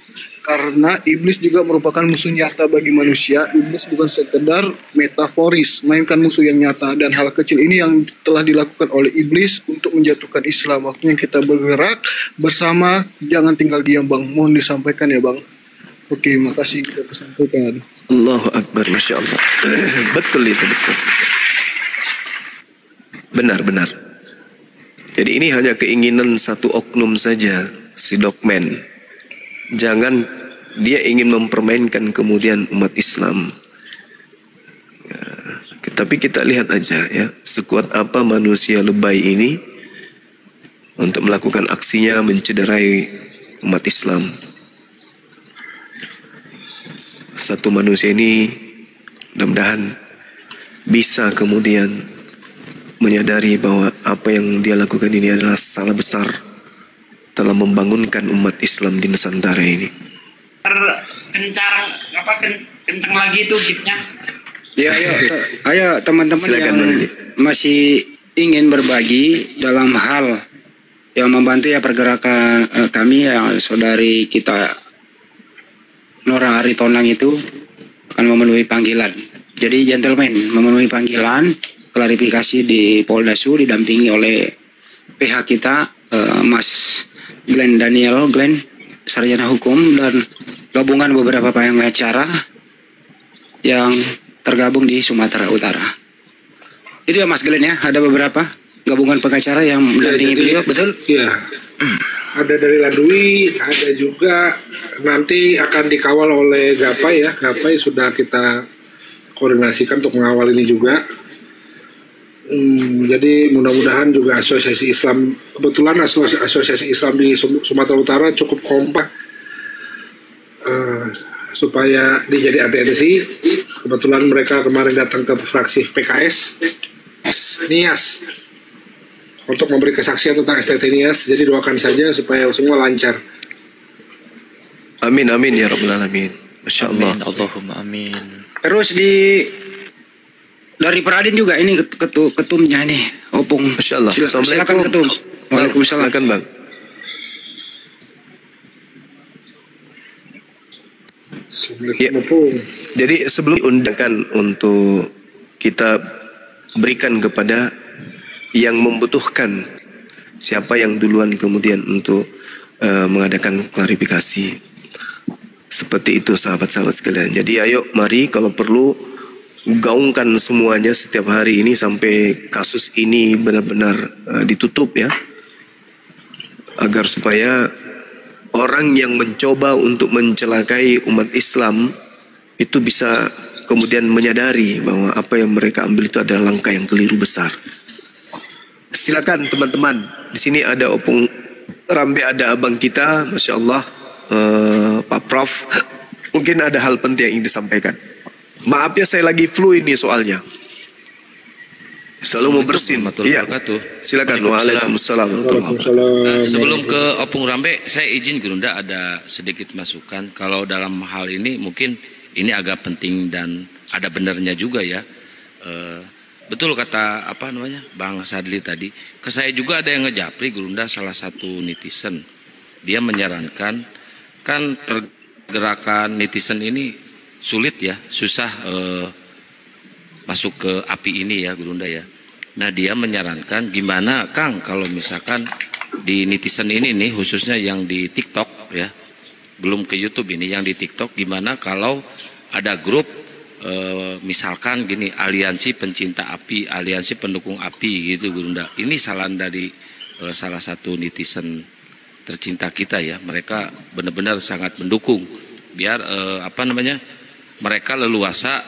Karena iblis juga merupakan musuh nyata bagi manusia. Iblis bukan sekedar metaforis, melainkan musuh yang nyata. Dan hal kecil ini yang telah dilakukan oleh iblis untuk menjatuhkan Islam. Waktunya kita bergerak bersama, jangan tinggal diam Bang. Mohon disampaikan ya Bang. Oke, makasih kita sampaikan. Allahu Akbar, Masya Allah. Betul itu, betul. Benar-benar. Jadi ini hanya keinginan satu oknum saja, si Dokmen. Jangan dia ingin mempermainkan kemudian umat Islam. Tapi kita lihat aja ya, sekuat apa manusia lebay ini untuk melakukan aksinya mencederai umat Islam. Satu manusia ini mudah-mudahan bisa kemudian menyadari bahwa apa yang dia lakukan ini adalah salah besar dalam membangunkan umat Islam di Nusantara ini. Kencang lagi tuh gitnya. Ya, ayo teman-teman yang masih ingin berbagi dalam hal yang membantu ya pergerakan kami yang saudari kita Nora Aritonang itu akan memenuhi panggilan. Jadi gentleman memenuhi panggilan klarifikasi di Polda Su didampingi oleh pihak kita Mas Glenn Daniel sarjana hukum dan gabungan beberapa pengacara yang tergabung di Sumatera Utara. Itu ya Mas Glenn ya, ada beberapa gabungan pengacara yang mendampingi beliau, betul? Iya. Ada dari Ladui, ada juga nanti akan dikawal oleh Gapai ya. Gapai sudah kita koordinasikan untuk mengawal ini juga. Jadi mudah-mudahan juga asosiasi Islam, kebetulan asosiasi Islam di Sumatera Utara cukup kompak supaya dijadi atensi. Kebetulan mereka kemarin datang ke fraksi PKS Nias untuk memberi kesaksian tentang STT Nias. Jadi doakan saja supaya semua lancar. Amin amin ya rabbal alamin. Masya Allah. Amin, Allahumma amin. Terus dari Peradin juga ini ketumnya ini Opung. Masya Allah. Silakan ketum. Waalaikumsalam. Silakan Bang. Ya. Jadi sebelum diundangkan untuk kita berikan kepada yang membutuhkan, siapa yang duluan kemudian untuk mengadakan klarifikasi. Seperti itu sahabat-sahabat sekalian. Jadi ayo mari kalau perlu gaungkan semuanya setiap hari ini sampai kasus ini benar-benar ditutup ya. Agar supaya orang yang mencoba untuk mencelakai umat Islam itu bisa kemudian menyadari bahwa apa yang mereka ambil itu adalah langkah yang keliru besar. Silakan teman-teman, di sini ada Opung Rambe, ada abang kita, Masya Allah, Pak Prof. Mungkin ada hal penting yang ingin disampaikan. Maaf ya saya lagi flu ini soalnya. Selalu mau bersin. Iya. Silakan. Waalaikumsalam. Sebelum ke Opung Rambe, saya izin Gurunda ada sedikit masukan. Kalau dalam hal ini mungkin ini agak penting dan ada benarnya juga ya. Betul kata Bang Sadli tadi. Ke saya juga ada yang ngejapri Gurunda, salah satu netizen. Dia menyarankan kan pergerakan netizen ini sulit ya, susah masuk ke api ini ya Gurunda ya. Nah dia menyarankan gimana Kang kalau misalkan di netizen ini nih khususnya yang di TikTok ya, belum ke YouTube ini, yang di TikTok gimana kalau ada grup misalkan gini, aliansi pencinta api, aliansi pendukung api gitu Gurunda. Ini saran dari salah satu netizen tercinta kita ya, mereka benar-benar sangat mendukung biar mereka leluasa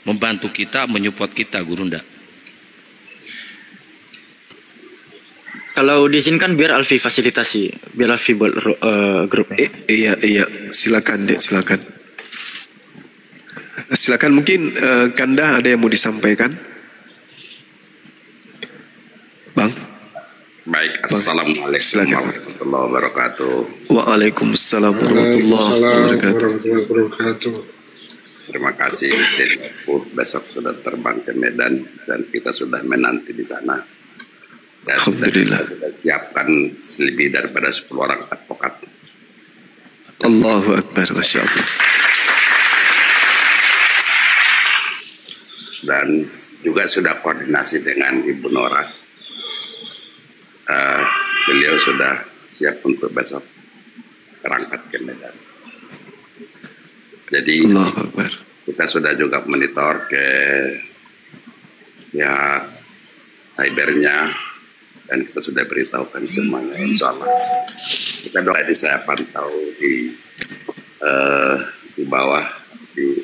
membantu kita, menyupport kita Gurunda. Kalau diizinkan biar Alfi fasilitasi, biar Alfi buat grupnya. Iya, silakan Dek, silakan. Silakan mungkin Kanda ada yang mau disampaikan, Bang. Baik, assalamualaikum warahmatullahi wabarakatuh. Waalaikumsalam warahmatullahi wabarakatuh. Terima kasih, besok sudah terbang ke Medan dan kita sudah menanti di sana. Dan Alhamdulillah. Sudah siapkan lebih daripada 10 orang advokat. Allahu Akbar, Masya Allah. Dan juga sudah koordinasi dengan Ibu Nora. Beliau sudah siap untuk besok berangkat ke Medan. Jadi kita sudah juga monitor ke pihak cybernya dan kita sudah beritahukan semuanya, insya Allah. Kita doa di saya pantau di bawah di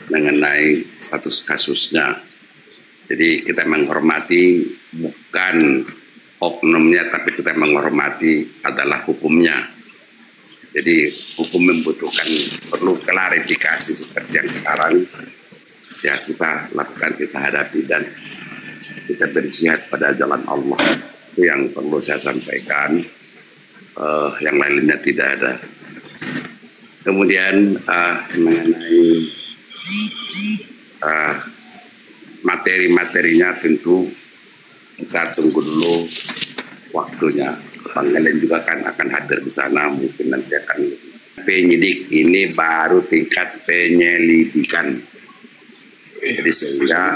mengenai status kasusnya. Jadi kita menghormati bukan oknumnya, tapi kita menghormati adalah hukumnya. Jadi hukum membutuhkan perlu klarifikasi seperti yang sekarang ya kita lakukan, kita hadapi dan kita berjihad pada jalan Allah. Itu yang perlu saya sampaikan. Yang lainnya tidak ada. Kemudian mengenai materi-materinya tentu kita tunggu dulu waktunya. Bang Helen juga kan akan hadir di sana, mungkin nanti akan penyidik ini baru tingkat penyelidikan. Jadi sehingga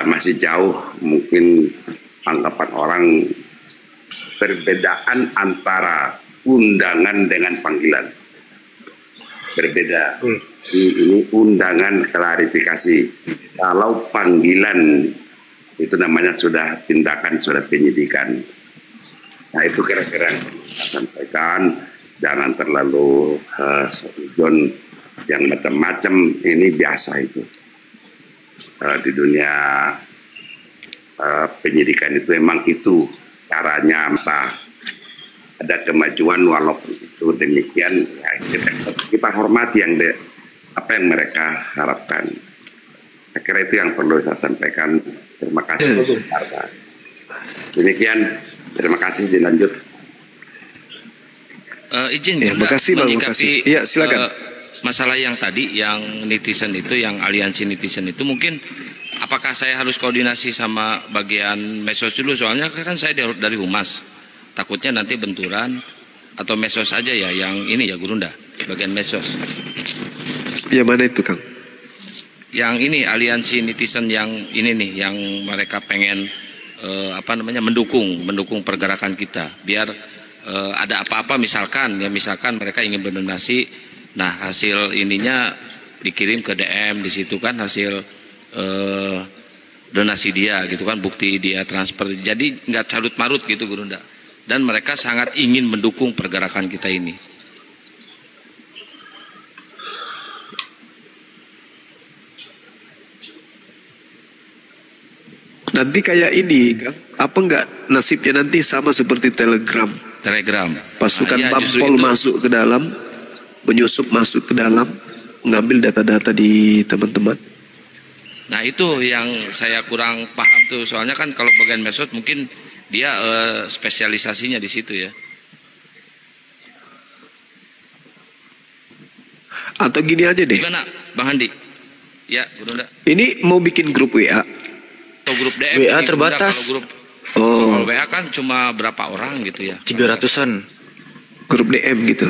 masih jauh mungkin anggapan orang perbedaan antara undangan dengan panggilan. Berbeda. Ini undangan klarifikasi. Kalau panggilan itu namanya sudah tindakan, sudah penyidikan. Nah itu kira-kira yang saya sampaikan. Jangan terlalu seujon yang macam-macam, ini biasa itu. Di dunia penyidikan itu memang itu caranya apa. Ada kemajuan walaupun itu demikian, ya, kita hormati apa yang mereka harapkan. Saya kira itu yang perlu saya sampaikan. Terima kasih. Demikian. Terima kasih, dilanjut. Izin terima kasih Bang. Iya, silakan. Masalah yang tadi, yang netizen itu, yang aliansi netizen itu, mungkin apakah saya harus koordinasi sama bagian medsos dulu? Soalnya kan saya dari Humas, takutnya nanti benturan, atau medsos aja ya, yang ini ya Gurunda, bagian medsos. Ya mana itu Kang? Yang ini aliansi netizen yang ini nih, yang mereka pengen mendukung pergerakan kita, biar ada apa-apa misalkan mereka ingin berdonasi, nah hasil ininya dikirim ke DM, di situ kan hasil donasi dia gitu kan, bukti dia transfer, jadi nggak carut marut gitu Gurunda, dan mereka sangat ingin mendukung pergerakan kita ini. Nanti kayak ini, apa enggak nasibnya nanti sama seperti Telegram? Pasukan Bampol masuk ke dalam, menyusup masuk ke dalam, mengambil data-data di teman-teman. Nah itu yang saya kurang paham tuh, soalnya kan kalau bagian medsos mungkin dia spesialisasinya di situ ya. Atau gini aja deh. Gimana Bang Handi? Ya, Gurunda. Ini mau bikin grup WA. Grup DM WA terbatas. Kalau WA kan cuma berapa orang gitu ya? 300-an. Grup DM gitu.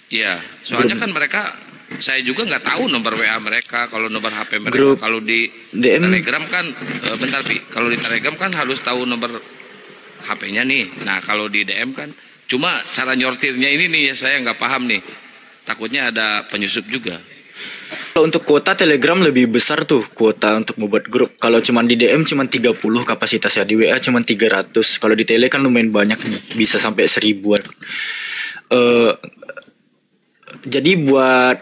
Iya, soalnya kan mereka, saya juga nggak tahu nomor WA mereka, kalau nomor HP mereka. Kalau di DM. Telegram kan, bentar Pi, kalau di Telegram kan harus tahu nomor HP-nya nih. Nah kalau di DM kan, cuma cara nyortirnya ini nih ya saya nggak paham nih. Takutnya ada penyusup juga. Kalau untuk kuota Telegram lebih besar tuh kuota untuk membuat grup. Kalau cuma di DM cuma 30 kapasitasnya, di WA cuma 300. Kalau di Tele kan lumayan banyak nih, bisa sampai 1000-an. Jadi buat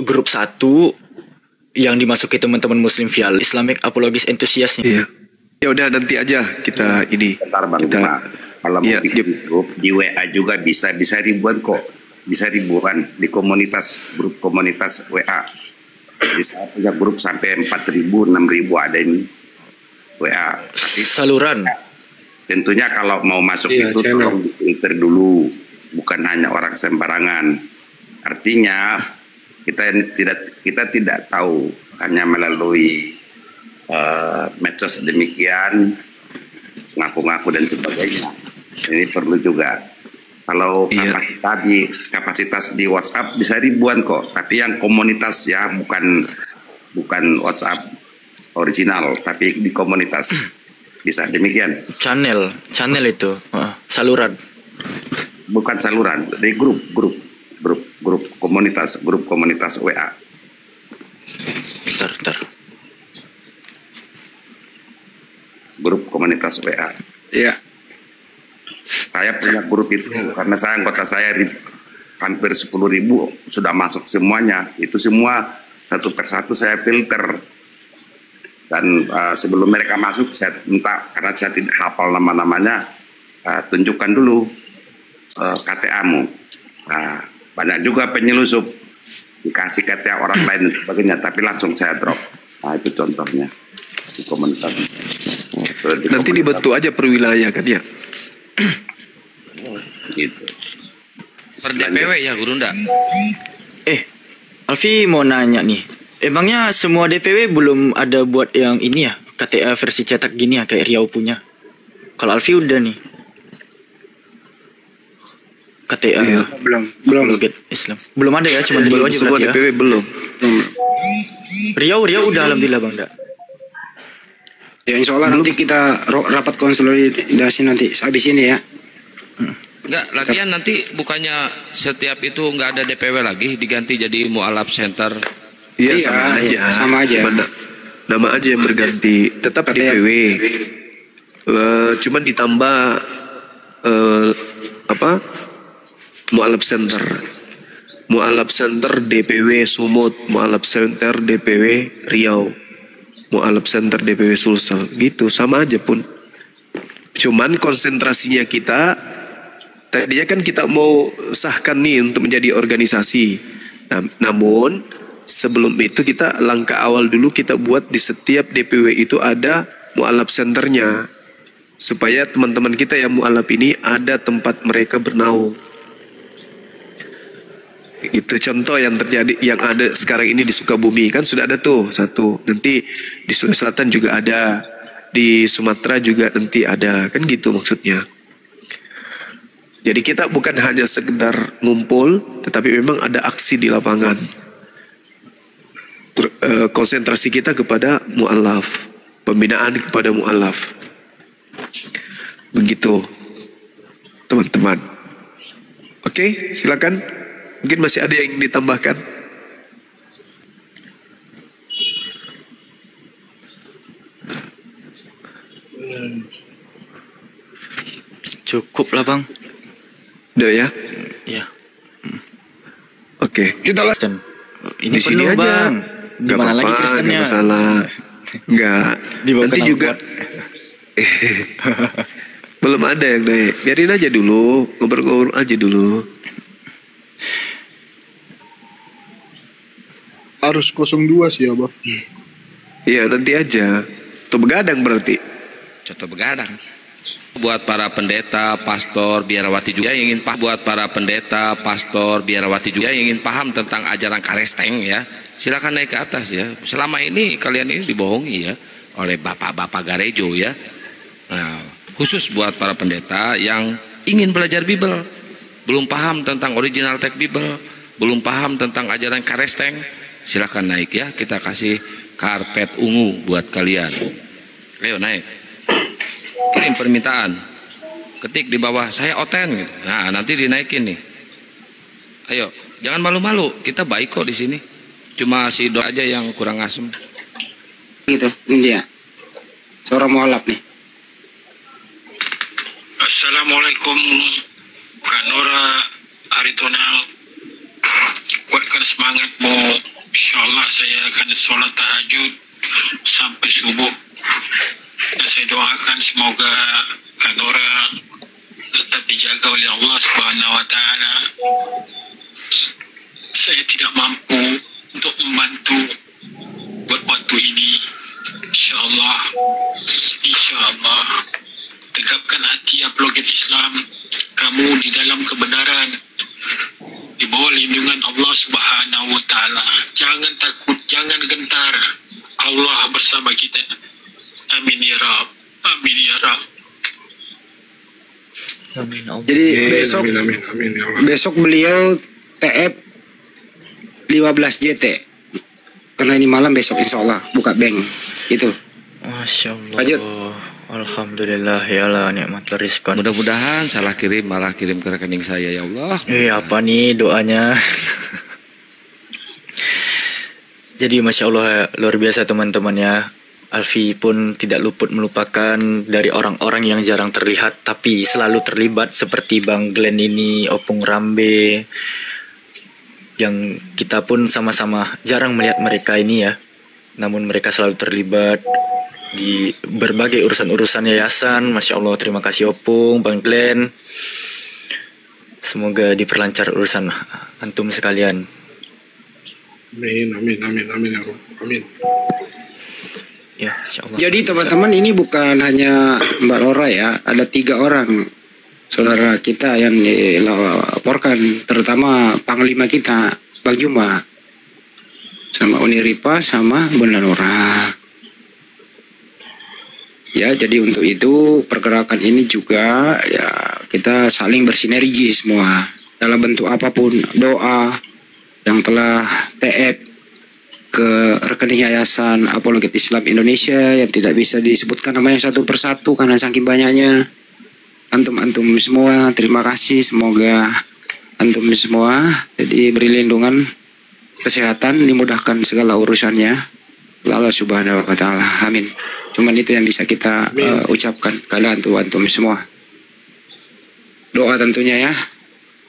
grup 1 yang dimasuki teman-teman Muslim via Islamic Apologist Enthusiast. Iya. Ya udah nanti aja kita ini. Bentar Bang, kalau mau bikin grup di WA juga bisa ribuan kok. Bisa ribuan di grup komunitas WA. Jadi saya punya grup sampai 4.000, 6.000 ada ini WA. Tapi saluran. Tentunya kalau mau masuk itu tolong filter dulu, bukan hanya orang sembarangan. Artinya kita tidak tahu hanya melalui medsos demikian, ngaku-ngaku dan sebagainya. Ini perlu juga. Kalau kapasitas di WhatsApp bisa ribuan kok, tapi yang komunitas ya bukan WhatsApp original, tapi di komunitas bisa demikian. Channel itu saluran. Bukan saluran, di grup komunitas WA. Bentar. Grup komunitas WA. Iya. Saya punya grup itu karena anggota saya hampir 10.000 sudah masuk semuanya. Itu semua satu persatu saya filter. Dan sebelum mereka masuk saya minta, karena saya tidak hafal nama-namanya, tunjukkan dulu KTA-mu. Nah, banyak juga penyelusup dikasih KTA orang lain dan sebagainya, tapi langsung saya drop. Nah, itu contohnya di komunitas. Nanti dibentuk aja per wilayah kan ya. Gitu. Per DPW ya Gurunda. Alfi mau nanya nih. Emangnya semua DPW belum ada buat yang ini ya, KTA versi cetak gini ya kayak Riau punya? Kalau Alfi udah nih. KTA belum Islam. Belum ada ya, cuma belum aja semua berarti DPW ya. belum. Riau udah alhamdulillah Bang Da. Ya insya Allah nanti kita rapat konsolidasi nanti habis ini ya. Enggak, latihan nanti bukannya setiap itu enggak ada DPW lagi, diganti jadi mualaf center. Iya, sama aja. Nama aja yang berganti, tetap DPW. Cuman ditambah mualaf center. Mualaf center DPW Sumut, mualaf center DPW Riau, mualaf center DPW Sulsel, gitu sama aja pun. Cuman konsentrasinya kita tadinya kan kita mau sahkan nih untuk menjadi organisasi. Namun sebelum itu kita langkah awal dulu kita buat di setiap DPW itu ada mualaf centernya, supaya teman-teman kita yang mualaf ini ada tempat mereka bernaung. Itu contoh yang terjadi, yang ada sekarang ini di Sukabumi kan sudah ada tuh satu, nanti di Sulawesi Selatan juga ada, di Sumatera juga nanti ada, kan gitu maksudnya. Jadi kita bukan hanya sekedar ngumpul, tetapi memang ada aksi di lapangan. Konsentrasi kita kepada mu'alaf, pembinaan kepada mu'alaf. Begitu teman-teman. Oke, silakan. Mungkin masih ada yang ditambahkan. Cukup lah Bang. Udah ya? Iya. Oke. Kita lanjut. Ini di sini aja. Bang. Gak Gimana apa-apa, lagi Kristennya? gak masalah. Enggak. Nanti juga. Belum ada yang naik. Biarin aja dulu. Ngobrol-ngobrol aja dulu. Harus 02 sih ya Bang. Iya nanti aja. Tuh begadang berarti. Contoh begadang. Buat para pendeta, pastor, biarawati juga yang ingin paham. Buat para pendeta, pastor, biarawati juga yang ingin paham tentang ajaran Kalesteng ya, silakan naik ke atas ya. Selama ini kalian ini dibohongi ya oleh bapak-bapak gerejo ya. Nah, khusus buat para pendeta yang ingin belajar Bible, belum paham tentang original text Bible, belum paham tentang ajaran Kalesteng, silakan naik ya. Kita kasih karpet ungu buat kalian. Ayo naik. Kirim permintaan, ketik di bawah saya Oten gitu. Nah nanti dinaikin nih. Ayo jangan malu-malu, kita baik kok di sini. Cuma si Do aja yang kurang asem. Gitu dia. Seorang mualaf nih. Assalamualaikum Kak Nora Aritonal. Kuatkan semangatmu. Insyaallah saya akan sholat tahajud sampai subuh. Dan saya doakan semoga Kak Nora tetap dijaga oleh Allah Subhanahu wa Ta'ala. Saya tidak mampu untuk membantu buat waktu ini. Insyaallah tegapkan hati apologet Islam kamu di dalam kebenaran, di bawah lindungan Allah Subhanahu wa Ta'ala. Jangan takut, jangan gentar. Allah bersama kita. Amin ya Rab. Amin ya Rab. Jadi besok beliau TF 15 JT. Karena ini malam besok insya Allah buka bank itu. Masya Allah. Lanjut. Alhamdulillah ya Allah nikmat rizqan. Mudah-mudahan salah kirim malah kirim ke rekening saya ya Allah. Apa nih doanya? Jadi Masya Allah luar biasa teman-teman ya. Alfi pun tidak luput melupakan dari orang-orang yang jarang terlihat tapi selalu terlibat seperti Bang Glenn ini, Opung Rambe, yang kita pun sama-sama jarang melihat mereka ini ya. Namun mereka selalu terlibat di berbagai urusan-urusan yayasan. Masya Allah, terima kasih Opung, Bang Glenn. Semoga diperlancar urusan antum sekalian. Amin, amin, amin, amin, amin. Ya, insyaallah. Jadi teman-teman, ini bukan hanya Mbak Lora ya, ada 3 orang saudara kita yang dilaporkan, terutama Panglima kita, Bang Juma, sama Uni Ripa, sama Bunda Lora. Ya, jadi untuk itu pergerakan ini juga ya kita saling bersinergi semua dalam bentuk apapun, doa yang telah TF ke rekening Yayasan Apologet Islam Indonesia yang tidak bisa disebutkan namanya satu persatu karena saking banyaknya. Antum-antum semua terima kasih, semoga antum semua jadi beri lindungan kesehatan, dimudahkan segala urusannya Allah Subhanahu wa taala. Amin. Cuman itu yang bisa kita ucapkan kepada antum semua. Doa tentunya ya.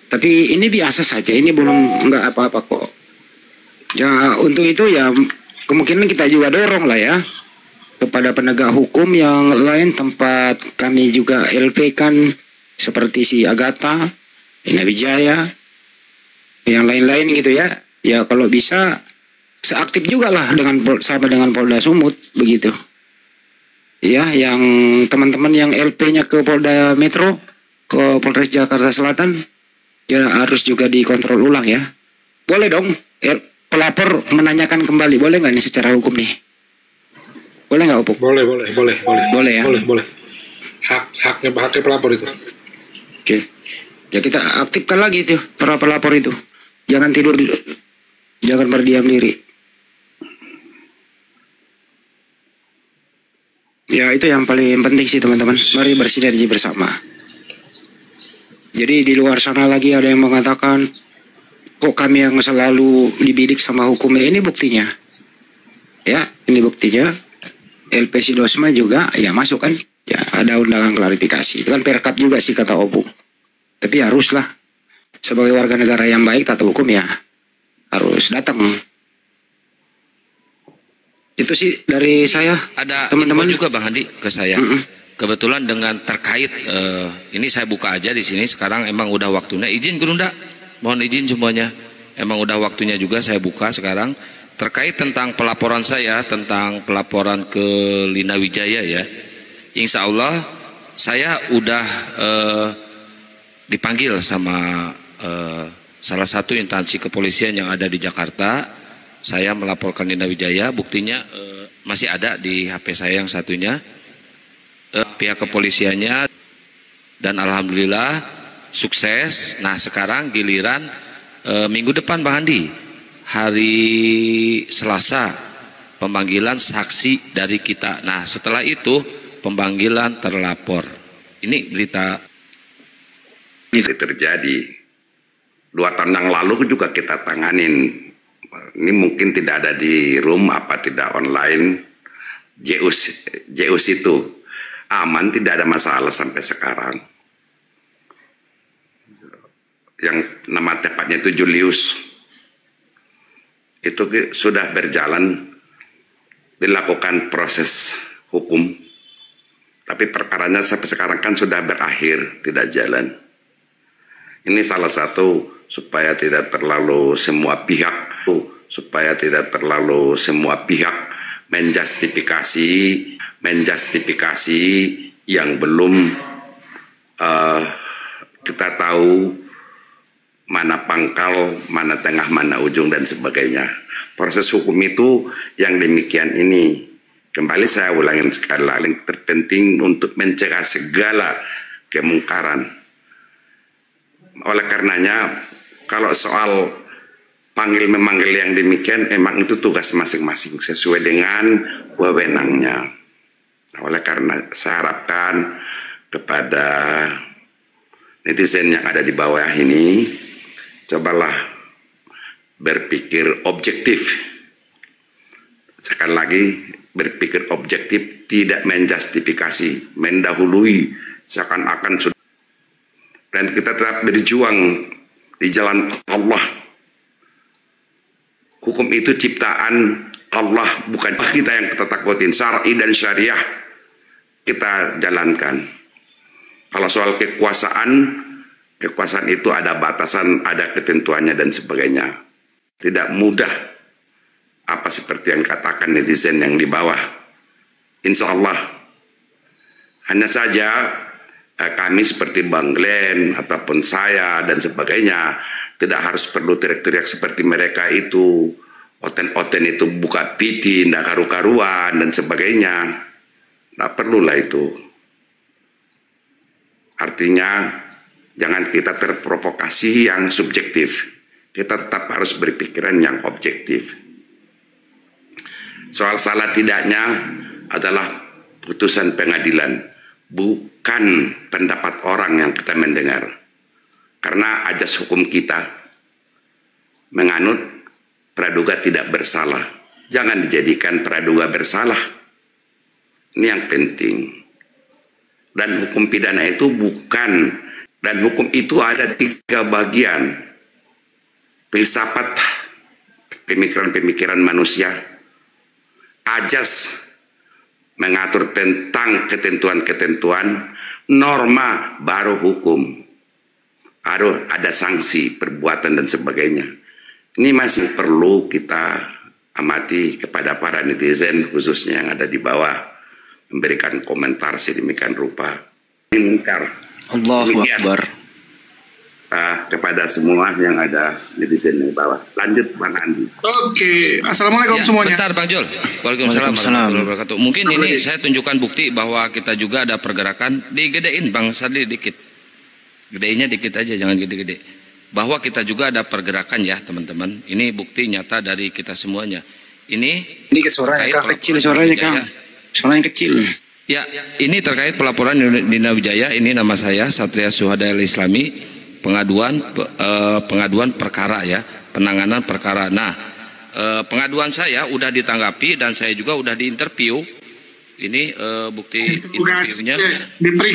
Tapi ini biasa saja, ini belum enggak apa-apa kok. Ya untuk itu ya kemungkinan kita juga dorong lah ya kepada penegak hukum yang lain, tempat kami juga LP kan seperti si Agatha, Ina Wijaya, yang lain-lain gitu ya. Ya kalau bisa seaktif juga lah sama dengan Polda Sumut begitu. Ya, yang teman-teman yang LP-nya ke Polda Metro, ke Polres Jakarta Selatan, ya harus juga dikontrol ulang ya. Boleh dong pelapor menanyakan kembali, boleh nggak nih secara hukum nih? Boleh nggak, Opung? Boleh ya. Boleh. Haknya pelapor itu. Oke. Ya kita aktifkan lagi itu para pelapor itu. Jangan tidur, jangan berdiam diri. Ya itu yang paling penting sih teman-teman. Mari bersinergi bersama. Jadi di luar sana lagi ada yang mengatakan, kok kami yang selalu dibidik sama hukumnya. Ini buktinya. Ya, ini buktinya. LP Sidosma juga ya masuk kan. Ya ada undangan klarifikasi. Itu kan perkap juga sih kata Opung. Tapi haruslah sebagai warga negara yang baik tata hukum ya harus datang. Itu sih dari saya. Ada teman-teman juga Bang Handi ke saya. Kebetulan dengan terkait ini saya buka aja di sini. Sekarang emang udah waktunya. Izin Gerunda, mohon izin semuanya. Emang udah waktunya juga saya buka sekarang terkait tentang pelaporan saya tentang pelaporan ke Lina Wijaya ya. Insya Allah saya udah dipanggil sama salah satu instansi kepolisian yang ada di Jakarta. Saya melaporkan Lina Wijaya, buktinya masih ada di HP saya yang satunya. Pihak kepolisiannya dan alhamdulillah sukses. Nah sekarang giliran minggu depan Bang Handi, hari Selasa pemanggilan saksi dari kita. Nah setelah itu pemanggilan terlapor. Ini berita ini terjadi 2 tahun yang lalu juga kita tanganin. Ini mungkin tidak ada di room apa tidak online. JUS itu aman, tidak ada masalah sampai sekarang. Yang nama tepatnya itu Julius. Itu sudah berjalan, dilakukan proses hukum. Tapi perkaranya sampai sekarang kan sudah berakhir, tidak jalan. Ini salah satu supaya tidak terlalu semua pihak menjustifikasi yang belum kita tahu mana pangkal, mana tengah, mana ujung dan sebagainya. Proses hukum itu yang demikian ini. Kembali saya ulangin sekali lagi, terpenting untuk mencegah segala kemungkaran. Oleh karenanya, kalau soal panggil memanggil yang demikian, emang itu tugas masing-masing sesuai dengan wewenangnya. Oleh karena saya harapkan kepada netizen yang ada di bawah ini, cobalah berpikir objektif. Sekali lagi, berpikir objektif, tidak menjustifikasi, mendahului seakan-akan sudah. Dan kita tetap berjuang di jalan Allah. Hukum itu ciptaan Allah, bukan kita yang kita takutin. Syar'i dan syariah kita jalankan. Kalau soal kekuasaan itu ada batasan, ada ketentuannya dan sebagainya. Tidak mudah apa seperti yang katakan netizen yang di bawah. Insya Allah, hanya saja kami seperti Bang Glenn ataupun saya dan sebagainya tidak harus perlu teriak-teriak seperti mereka itu. Oten-oten itu buka piti, tidak karu-karuan dan sebagainya. Tidak perlulah itu. Artinya jangan kita terprovokasi yang subjektif. Kita tetap harus berpikiran yang objektif. Soal salah tidaknya adalah putusan pengadilan, bukan pendapat orang yang kita mendengar. Karena ajas hukum kita menganut praduga tidak bersalah. Jangan dijadikan praduga bersalah. Ini yang penting. Dan hukum pidana itu dan hukum itu ada 3 bagian. Filsafat, pemikiran-pemikiran manusia. Ajas mengatur tentang ketentuan-ketentuan, norma baru hukum. Ada sanksi, perbuatan dan sebagainya. Ini masih perlu kita amati kepada para netizen khususnya yang ada di bawah, memberikan komentar sedemikian rupa. Mungkar. Allahu Akbar. Kepada semua yang ada netizen di bawah. Lanjut Bang Andi. Oke, assalamualaikum semuanya. Bentar Bang Jul. Waalaikumsalam warahmatullahi wabarakatuh. Mungkin ini saya tunjukkan bukti bahwa kita juga ada pergerakan. Digedein Bang Sadli dikit. Gedeinnya dikit aja, jangan gede-gede. Bahwa kita juga ada pergerakan ya teman-teman. Ini bukti nyata dari kita semuanya. Ini suaranya kecil, suaranya Kang. Suaranya kecil. Ya, ini terkait pelaporan Nina Wijaya. Ini nama saya Satria Syuhada Al-Islami. Pengaduan perkara ya, penanganan perkara. Nah, pengaduan saya udah ditanggapi dan saya juga udah diinterview. Ini bukti interviewnya.